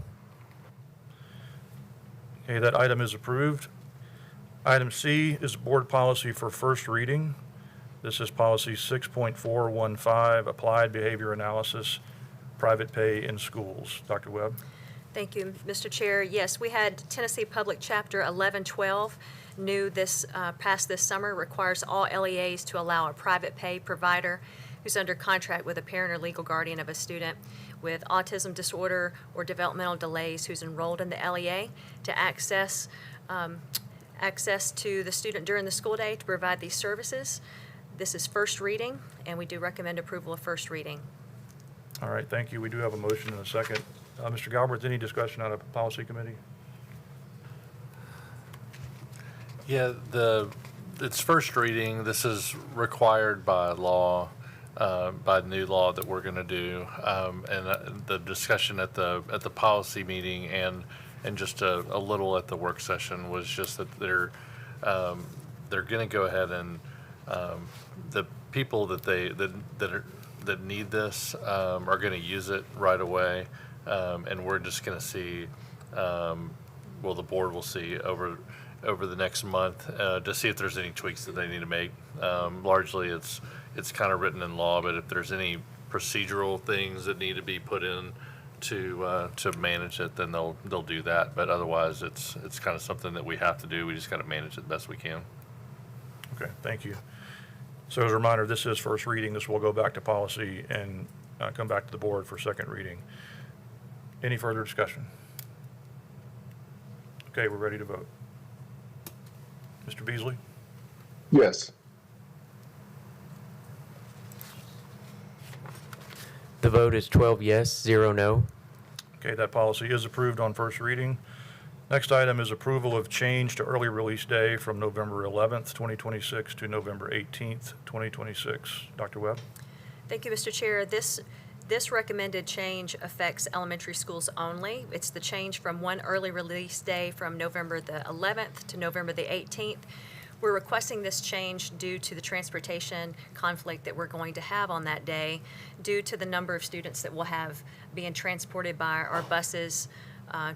Okay, that item is approved. Item C is board policy for first reading. This is policy 6.415, applied behavior analysis, private pay in schools. Dr. Webb? Thank you, Mr. Chair. Yes, we had Tennessee Public Chapter 1112, new this passed this summer, requires all LEAs to allow a private pay provider who's under contract with a parent or legal guardian of a student with autism disorder or developmental delays who's enrolled in the LEA to access to the student during the school day to provide these services. This is first reading, and we do recommend approval of first reading. All right, thank you. We do have a motion and a second. Mr. Galbraith, any discussion out of policy committee? Yeah, it's first reading. This is required by law, by new law that we're going to do. And the discussion at the policy meeting and just a little at the work session was just that they're going to go ahead and the people that need this are going to use it right away, and we're just going to see. Well, the board will see over the next month to see if there's any tweaks that they need to make. Largely, it's kind of written in law, but if there's any procedural things that need to be put in to manage it, then they'll do that. But otherwise, it's kind of something that we have to do. We just got to manage it the best we can. Okay, thank you. So as a reminder, this is first reading. This will go back to policy and come back to the board for second reading. Any further discussion? Okay, we're ready to vote. Mr. Beasley? Yes. The vote is 12 yes, 0 no. Okay, that policy is approved on first reading. Next item is approval of change to early release day from November 11th, 2026 to November 18th, 2026. Dr. Webb? Thank you, Mr. Chair. This recommended change affects elementary schools only. It's the change from one early release day from November the 11th to November the 18th. We're requesting this change due to the transportation conflict that we're going to have on that day, due to the number of students that we'll have being transported by our buses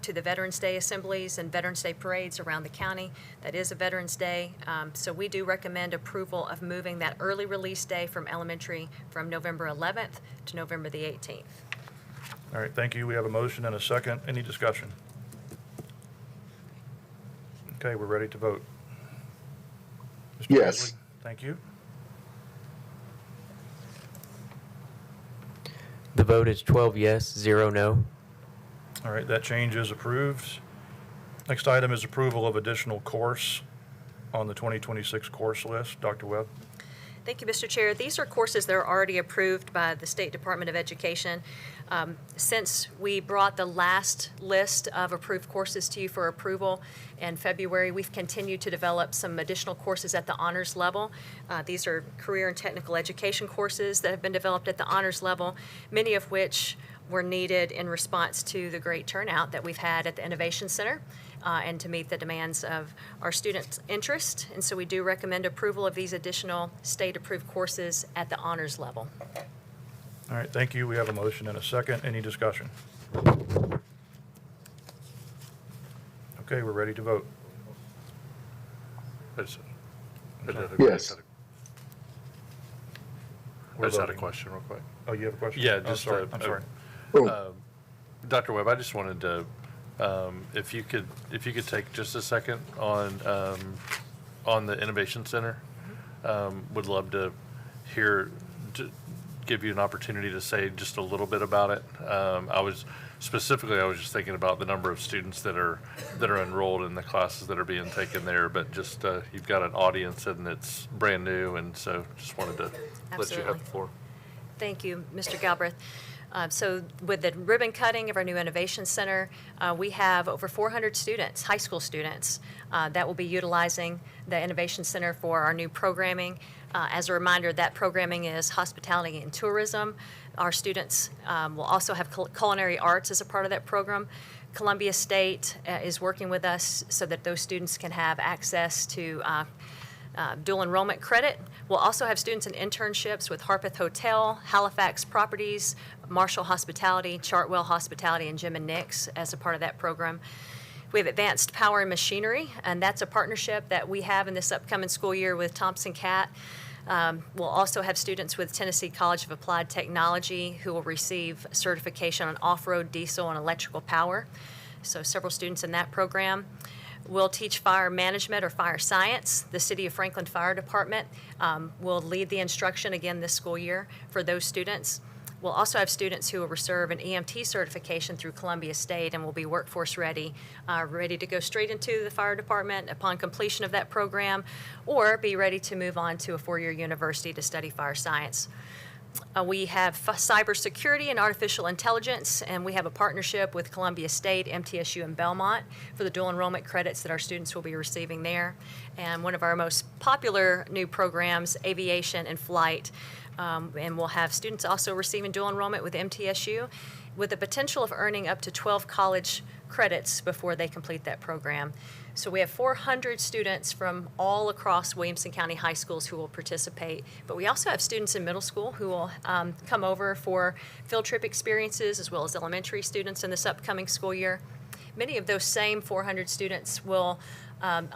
to the Veterans Day assemblies and Veterans Day parades around the county. That is a Veterans Day. So we do recommend approval of moving that early release day from elementary from November 11th to November the 18th. All right, thank you. We have a motion and a second. Any discussion? Okay, we're ready to vote. Mr. Yes. Beasley? Thank you. The vote is 12 yes, 0 no. All right, that change is approved. Next item is approval of additional course on the 2026 course list. Dr. Webb? Thank you, Mr. Chair. These are courses that are already approved by the State Department of Education. Since we brought the last list of approved courses to you for approval in February, we've continued to develop some additional courses at the honors level. These are career and technical education courses that have been developed at the honors level, many of which were needed in response to the great turnout that we've had at the Innovation Center and to meet the demands of our students' interest. And so we do recommend approval of these additional state-approved courses at the honors level. All right, thank you. We have a motion and a second. Any discussion? Okay, we're ready to vote. I just had Yes. a question real quick. Oh, you have a question? Yeah, Oh, just, sorry. I'm sorry. Dr. Webb, I just wanted to, if you could take just a second on the Innovation Center. Would love to give you an opportunity to say just a little bit about it. I was just thinking about the number of students that are enrolled in the classes that are being taken there, but just, you've got an audience and it's brand new, and so just wanted to let you have the floor. Thank you, Mr. Galbraith. So with the ribbon cutting of our new Innovation Center, we have over 400 students, high school students, that will be utilizing the Innovation Center for our new programming. As a reminder, that programming is hospitality and tourism. Our students will also have culinary arts as a part of that program. Columbia State is working with us so that those students can have access to dual enrollment credit. We'll also have students in internships with Harpeth Hotel, Halifax Properties, Marshall Hospitality, Chartwell Hospitality, and Jim and Nick's as a part of that program. We have Advanced Power and Machinery, and that's a partnership that we have in this upcoming school year with Thompson Cat. We'll also have students with Tennessee College of Applied Technology who will receive certification on off-road diesel and electrical power. So several students in that program. We'll teach fire management or fire science. The City of Franklin Fire Department will lead the instruction again this school year for those students. We'll also have students who will receive an EMT certification through Columbia State and will be workforce ready, ready to go straight into the fire department upon completion of that program, or be ready to move on to a four-year university to study fire science. We have cybersecurity and artificial intelligence, and we have a partnership with Columbia State, MTSU, and Belmont for the dual enrollment credits that our students will be receiving there. And one of our most popular new programs, aviation and flight, and we'll have students also receiving dual enrollment with MTSU with the potential of earning up to 12 college credits before they complete that program. So we have 400 students from all across Williamson County high schools who will participate, but we also have students in middle school who will come over for field trip experiences, as well as elementary students in this upcoming school year. Many of those same 400 students will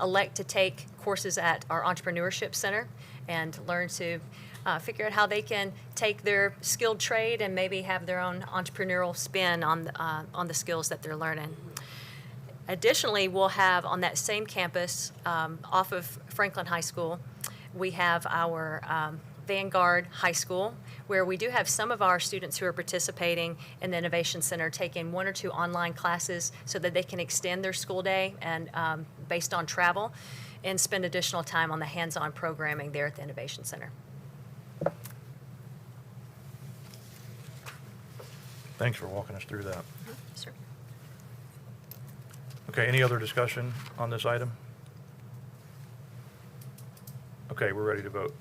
elect to take courses at our Entrepreneurship Center and learn to figure out how they can take their skilled trade and maybe have their own entrepreneurial spin on the skills that they're learning. Additionally, we'll have on that same campus, off of Franklin High School, we have our Vanguard High School, where we do have some of our students who are participating in the Innovation Center taking one or two online classes so that they can extend their school day and based on travel and spend additional time on the hands-on programming there at the Innovation Center. Thanks for walking us through that. Sir. Okay, any other discussion on this item? Okay, we're ready to vote.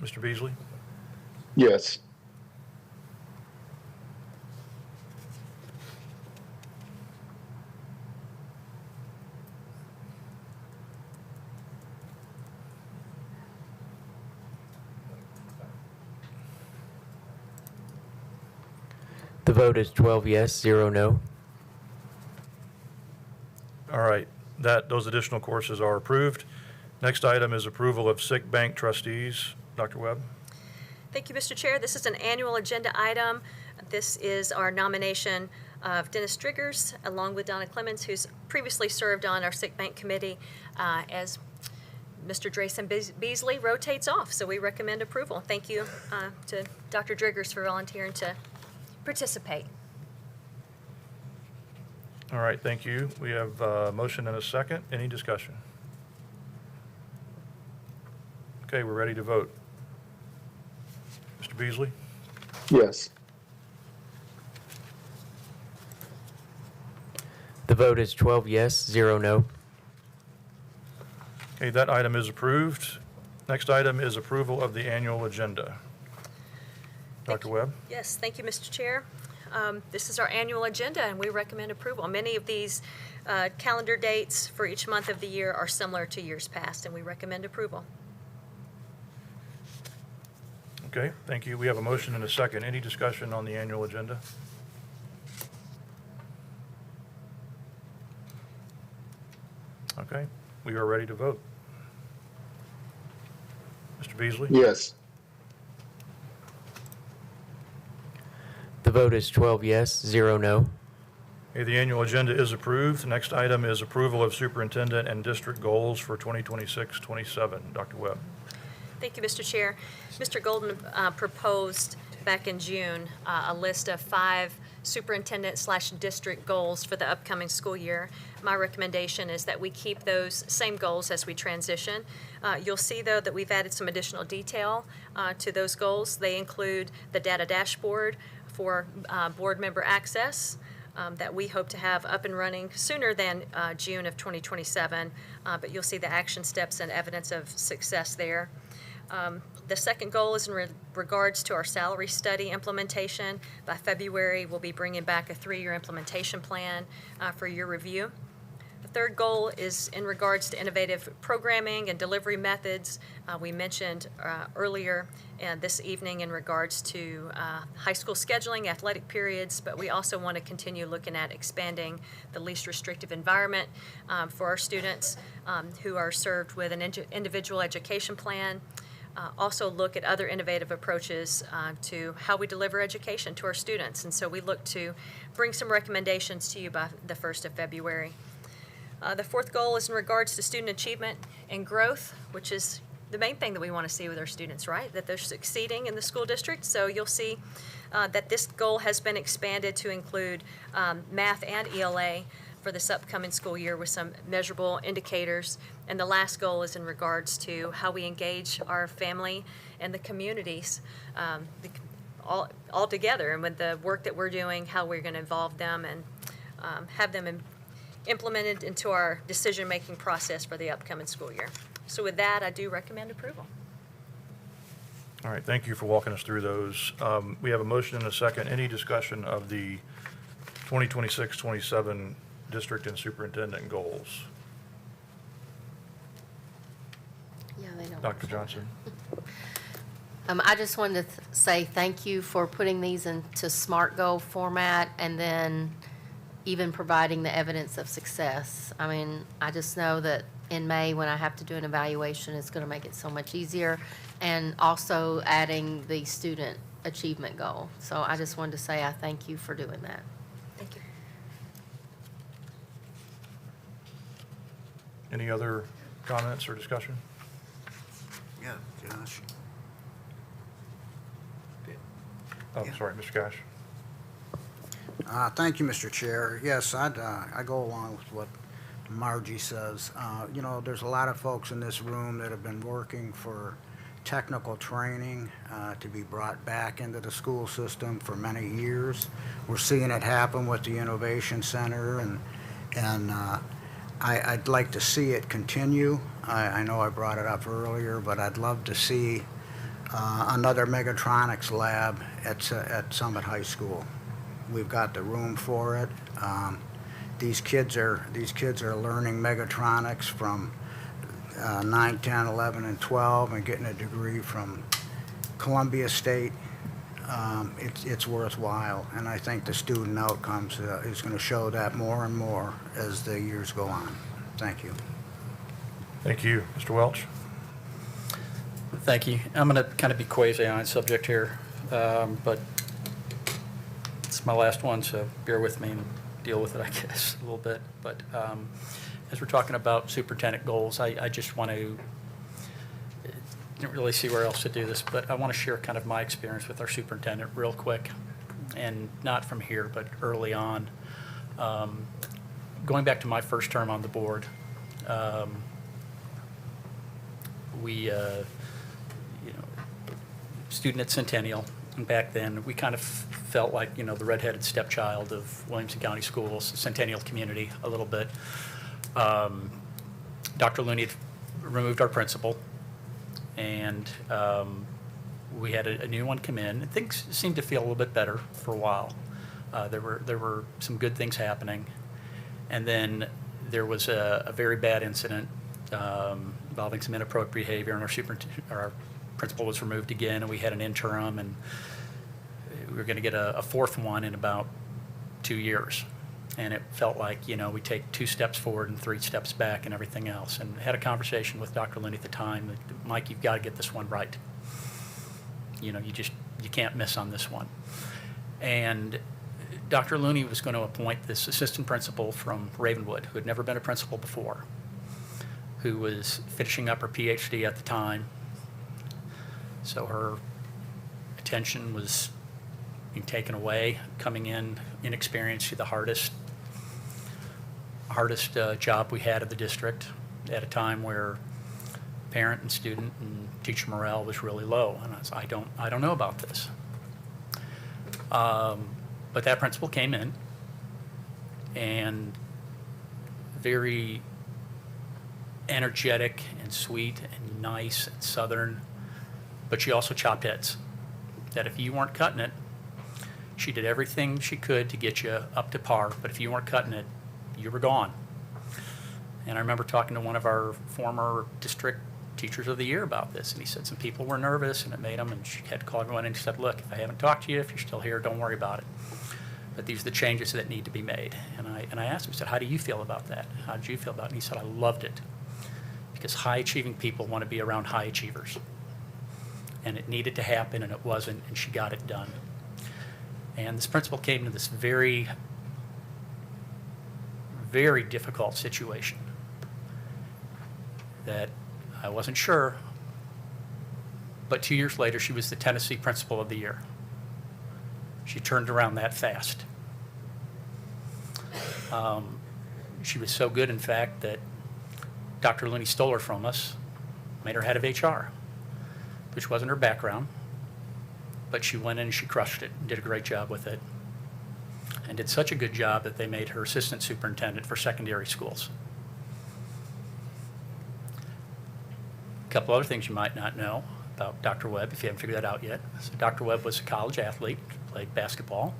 Mr. Beasley? Yes. The vote is 12 yes, 0 no. All right, those additional courses are approved. Next item is approval of sick bank trustees. Dr. Webb? Thank you, Mr. Chair. This is an annual agenda item. This is our nomination of Dennis Driggers, along with Donna Clemens, who's previously served on our sick bank committee, as Mr. Drayson Beasley rotates off. So we recommend approval. Thank you to Dr. Driggers for volunteering to participate. All right, thank you. We have a motion and a second. Any discussion? Okay, we're ready to vote. Mr. Beasley? Yes. The vote is 12 yes, 0 no. Okay, that item is approved. Next item is approval of the annual agenda. Dr. Webb? Yes, thank you, Mr. Chair. This is our annual agenda, and we recommend approval. Many of these calendar dates for each month of the year are similar to years past, and we recommend approval. Okay, thank you. We have a motion and a second. Any discussion on the annual agenda? Okay, we are ready to vote. Mr. Beasley? Yes. The vote is 12 yes, 0 no. Okay, the annual agenda is approved. The next item is approval of superintendent and district goals for 2026-27. Dr. Webb? Thank you, Mr. Chair. Mr. Golden proposed back in June a list of 5 superintendent/district goals for the upcoming school year. My recommendation is that we keep those same goals as we transition. You'll see, though, that we've added some additional detail to those goals. They include the data dashboard for board member access that we hope to have up and running sooner than June of 2027, but you'll see the action steps and evidence of success there. The second goal is in regards to our salary study implementation. By February, we'll be bringing back a 3-year implementation plan for your review. The third goal is in regards to innovative programming and delivery methods. We mentioned earlier this evening in regards to high school scheduling, athletic periods, but we also want to continue looking at expanding the least restrictive environment for our students who are served with an individual education plan. Also look at other innovative approaches to how we deliver education to our students. And so we look to bring some recommendations to you by the 1st of February. The fourth goal is in regards to student achievement and growth, which is the main thing that we want to see with our students, right? That they're succeeding in the school district. So you'll see that this goal has been expanded to include math and ELA for this upcoming school year with some measurable indicators. And the last goal is in regards to how we engage our family and the communities all together, and with the work that we're doing, how we're going to involve them and have them implemented into our decision-making process for the upcoming school year. So with that, I do recommend approval. All right, thank you for walking us through those. We have a motion and a second. Any discussion of the 2026-27 district and superintendent goals? Yeah, they don't. Dr. Johnson? I just wanted to say thank you for putting these into SMART goal format and then even providing the evidence of success. I mean, I just know that in May, when I have to do an evaluation, it's going to make it so much easier. And also adding the student achievement goal. So I just wanted to say I thank you for doing that. Thank you. Any other comments or discussion? Yeah, Josh. Oh, sorry, Mr. Cash. Thank you, Mr. Chair. Yes, I go along with what Margie says. You know, there's a lot of folks in this room that have been working for technical training to be brought back into the school system for many years. We're seeing it happen with the Innovation Center, and I'd like to see it continue. I know I brought it up earlier, but I'd love to see another Megatronics lab at Summit High School. We've got the room for it. These kids are learning Megatronics from 9, 10, 11, and 12, and getting a degree from Columbia State. It's worthwhile, and I think the student outcomes is going to show that more and more as the years go on. Thank you. Thank you. Mr. Welch? Thank you. I'm going to kind of be quasi on subject here, but it's my last one, so bear with me and deal with it, I guess, a little bit. But as we're talking about superintendent goals, I just want to, didn't really see where else to do this, but I want to share kind of my experience with our superintendent real quick, and not from here, but early on. Going back to my first term on the board, student at Centennial, and back then we kind of felt like, the redheaded stepchild of Williamson County Schools, the Centennial community a little bit. Dr. Looney had removed our principal, and we had a new one come in. Things seemed to feel a little bit better for a while. There were some good things happening, and then there was a very bad incident involving some inappropriate behavior, and our principal was removed again, and we had an interim, and we were going to get a fourth one in about 2 years. And it felt like, we take 2 steps forward and 3 steps back and everything else. And I had a conversation with Dr. Looney at the time, that, Mike, you've got to get this one right. You can't miss on this one. And Dr. Looney was going to appoint this assistant principal from Ravenwood, who had never been a principal before, who was finishing up her PhD at the time. So her attention was being taken away, coming in inexperienced to the hardest job we had in the district at a time where parent and student and teacher morale was really low. And I don't know about this. But that principal came in, and very energetic and sweet and nice and southern, but she also chopped heads. That if you weren't cutting it, she did everything she could to get you up to par, but if you weren't cutting it, you were gone. And I remember talking to one of our former district teachers of the year about this, and he said some people were nervous, and it made them, and she had to call everyone, and she said, look, if I haven't talked to you, if you're still here, don't worry about it. But these are the changes that need to be made. And I asked him, I said, how do you feel about that? How did you feel about it? And he said, I loved it, because high-achieving people want to be around high achievers. And it needed to happen, and it wasn't, and she got it done. And this principal came to this very, very difficult situation that I wasn't sure, but 2 years later, she was the Tennessee Principal of the Year. She turned around that fast. She was so good, in fact, that Dr. Looney stole her from us, made her head of HR, which wasn't her background. But she went in and she crushed it and did a great job with it, and did such a good job that they made her assistant superintendent for secondary schools. A couple other things you might not know about Dr. Webb, if you haven't figured that out yet. So Dr. Webb was a college athlete, played basketball,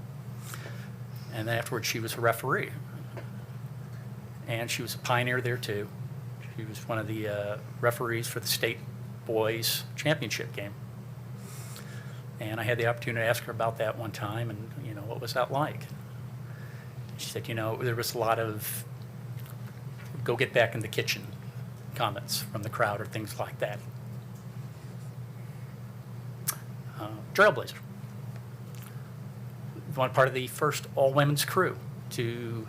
and then afterwards she was a referee. And she was a pioneer there too. She was one of the referees for the state boys championship game. And I had the opportunity to ask her about that one time, and, what was that like? She said, there was a lot of go get back in the kitchen comments from the crowd or things like that. Trailblazer. One part of the first all-women's crew to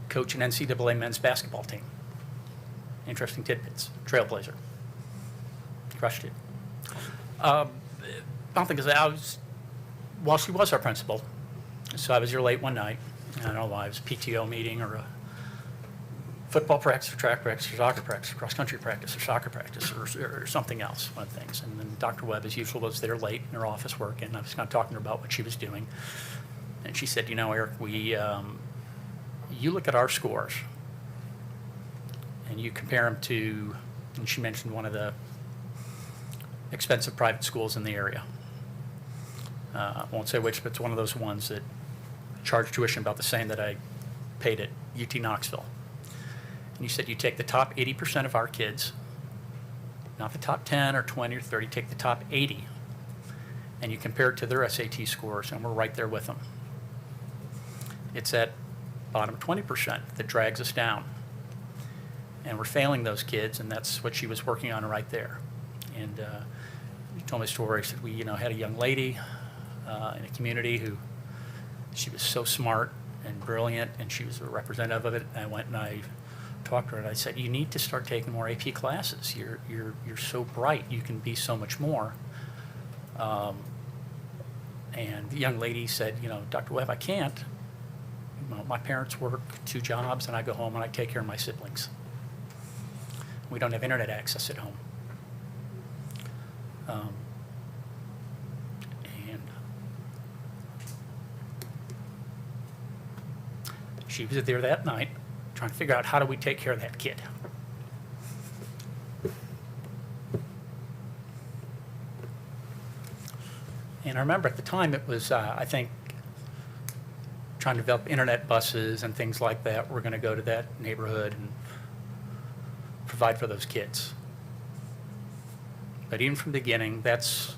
coach an NCAA men's basketball team. Interesting tidbits. Trailblazer. Crushed it. I don't think while she was our principal, so I was here late one night. I don't know why, it was a PTO meeting or a football practice or track practice or soccer practice or cross-country practice or soccer practice or something else, one of the things. And then Dr. Webb, as usual, was there late in her office working. And I was kind of talking to her about what she was doing. And she said, you know, Eric, you look at our scores and you compare them to, and she mentioned one of the expensive private schools in the area. I won't say which, but it's one of those ones that charge tuition about the same that I paid at UT Knoxville. And you said you take the top 80% of our kids, not the top 10 or 20 or 30, take the top 80, and you compare it to their SAT scores, and we're right there with them. It's that bottom 20% that drags us down. And we're failing those kids, and that's what she was working on right there. And she told me a story. She said, we had a young lady in a community who, she was so smart and brilliant, and she was a representative of it. And I went and I talked to her, and I said, you need to start taking more AP classes. You're so bright. You can be so much more. And the young lady said, Dr. Webb, I can't. My parents work 2 jobs, and I go home and I take care of my siblings. We don't have internet access at home. And she was there that night trying to figure out how do we take care of that kid. And I remember at the time it was, I think, trying to develop internet buses and things like that. We're going to go to that neighborhood and provide for those kids. But even from the beginning, that's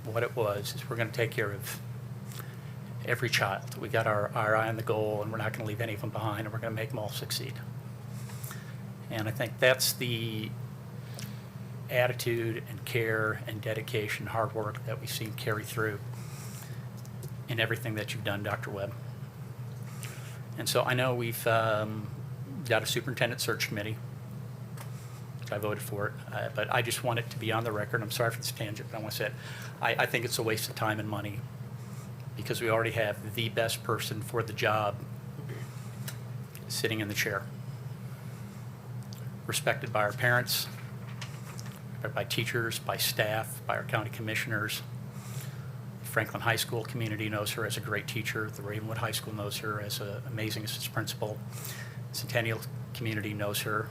what it was, is we're going to take care of every child. We got our eye on the goal, and we're not going to leave any of them behind, and we're going to make them all succeed. And I think that's the attitude and care and dedication, hard work that we've seen carry through in everything that you've done, Dr. Webb. And so I know we've got a superintendent search committee. I voted for it, but I just want it to be on the record. I'm sorry for this tangent, but I want to say it. I think it's a waste of time and money because we already have the best person for the job sitting in the chair. Respected by our parents, by teachers, by staff, by our county commissioners. The Franklin High School community knows her as a great teacher. The Ravenwood High School knows her as an amazing assistant principal. The Centennial community knows her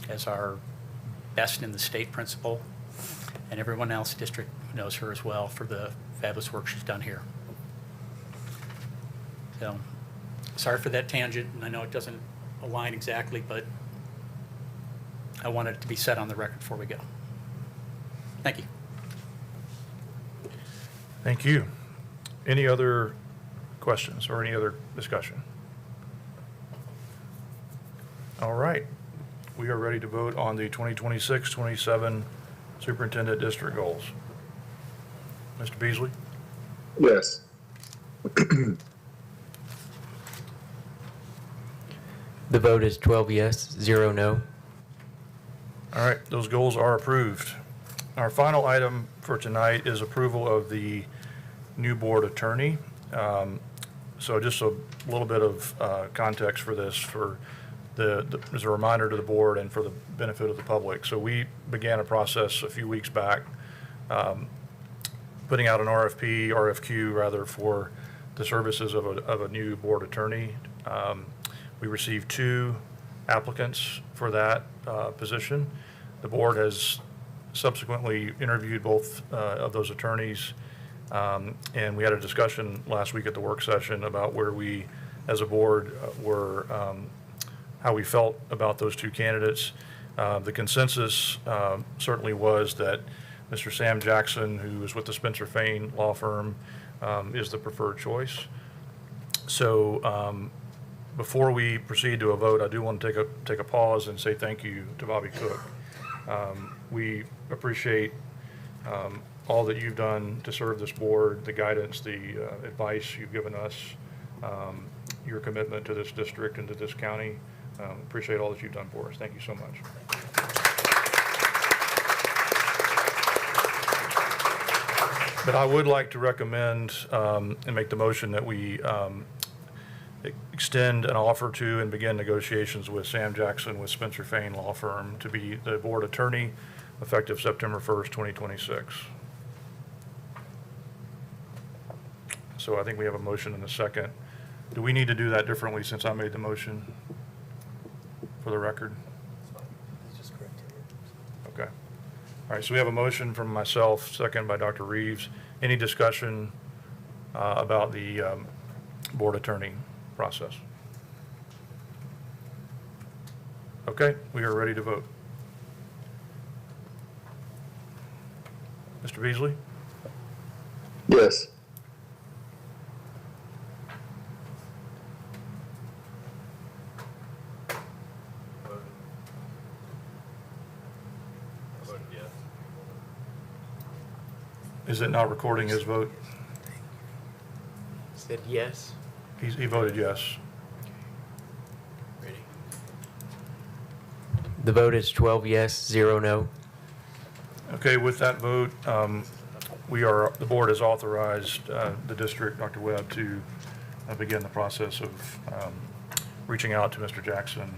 as our best in the state principal, and everyone else in the district knows her as well for the fabulous work she's done here. So, sorry for that tangent, and I know it doesn't align exactly, but I wanted it to be said on the record before we go. Thank you. Thank you. Any other questions or any other discussion? All right. We are ready to vote on the 2026-27 superintendent district goals. Mr. Beasley? Yes. The vote is 12 yes, 0 no. All right, those goals are approved. Our final item for tonight is approval of the new board attorney. So just a little bit of context for this, as a reminder to the board and for the benefit of the public. So we began a process a few weeks back, putting out an RFQ rather, for the services of a new board attorney. We received 2 applicants for that position. The board has subsequently interviewed both of those attorneys, and we had a discussion last week at the work session about where we, as a board, were, how we felt about those 2 candidates. The consensus certainly was that Mr. Sam Jackson, who is with the Spencer Fain law firm, is the preferred choice. So before we proceed to a vote, I do want to take a pause and say thank you to Bobby Cook. We appreciate all that you've done to serve this board, the guidance, the advice you've given us, your commitment to this district and to this county. Appreciate all that you've done for us. Thank you so much. But I would like to recommend and make the motion that we extend an offer to and begin negotiations with Sam Jackson with Spencer Fain Law Firm to be the board attorney effective September 1st, 2026. So I think we have a motion and a second. Do we need to do that differently since I made the motion for the record? Okay. All right, so we have a motion from myself, second by Dr. Reeves. Any discussion about the board attorney process? Okay, we are ready to vote. Mr. Beasley? Yes. Is it not recording his vote? Said yes. He voted yes. The vote is 12 yes, 0 no. Okay, with that vote, the board has authorized the district, Dr. Webb, to begin the process of reaching out to Mr. Jackson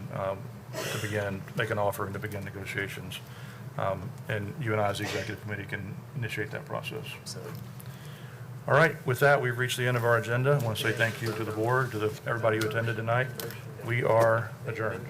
to begin, make an offer and to begin negotiations. And you and I, as the executive committee, can initiate that process. All right, with that, we've reached the end of our agenda. I want to say thank you to the board, to everybody who attended tonight. We are adjourned.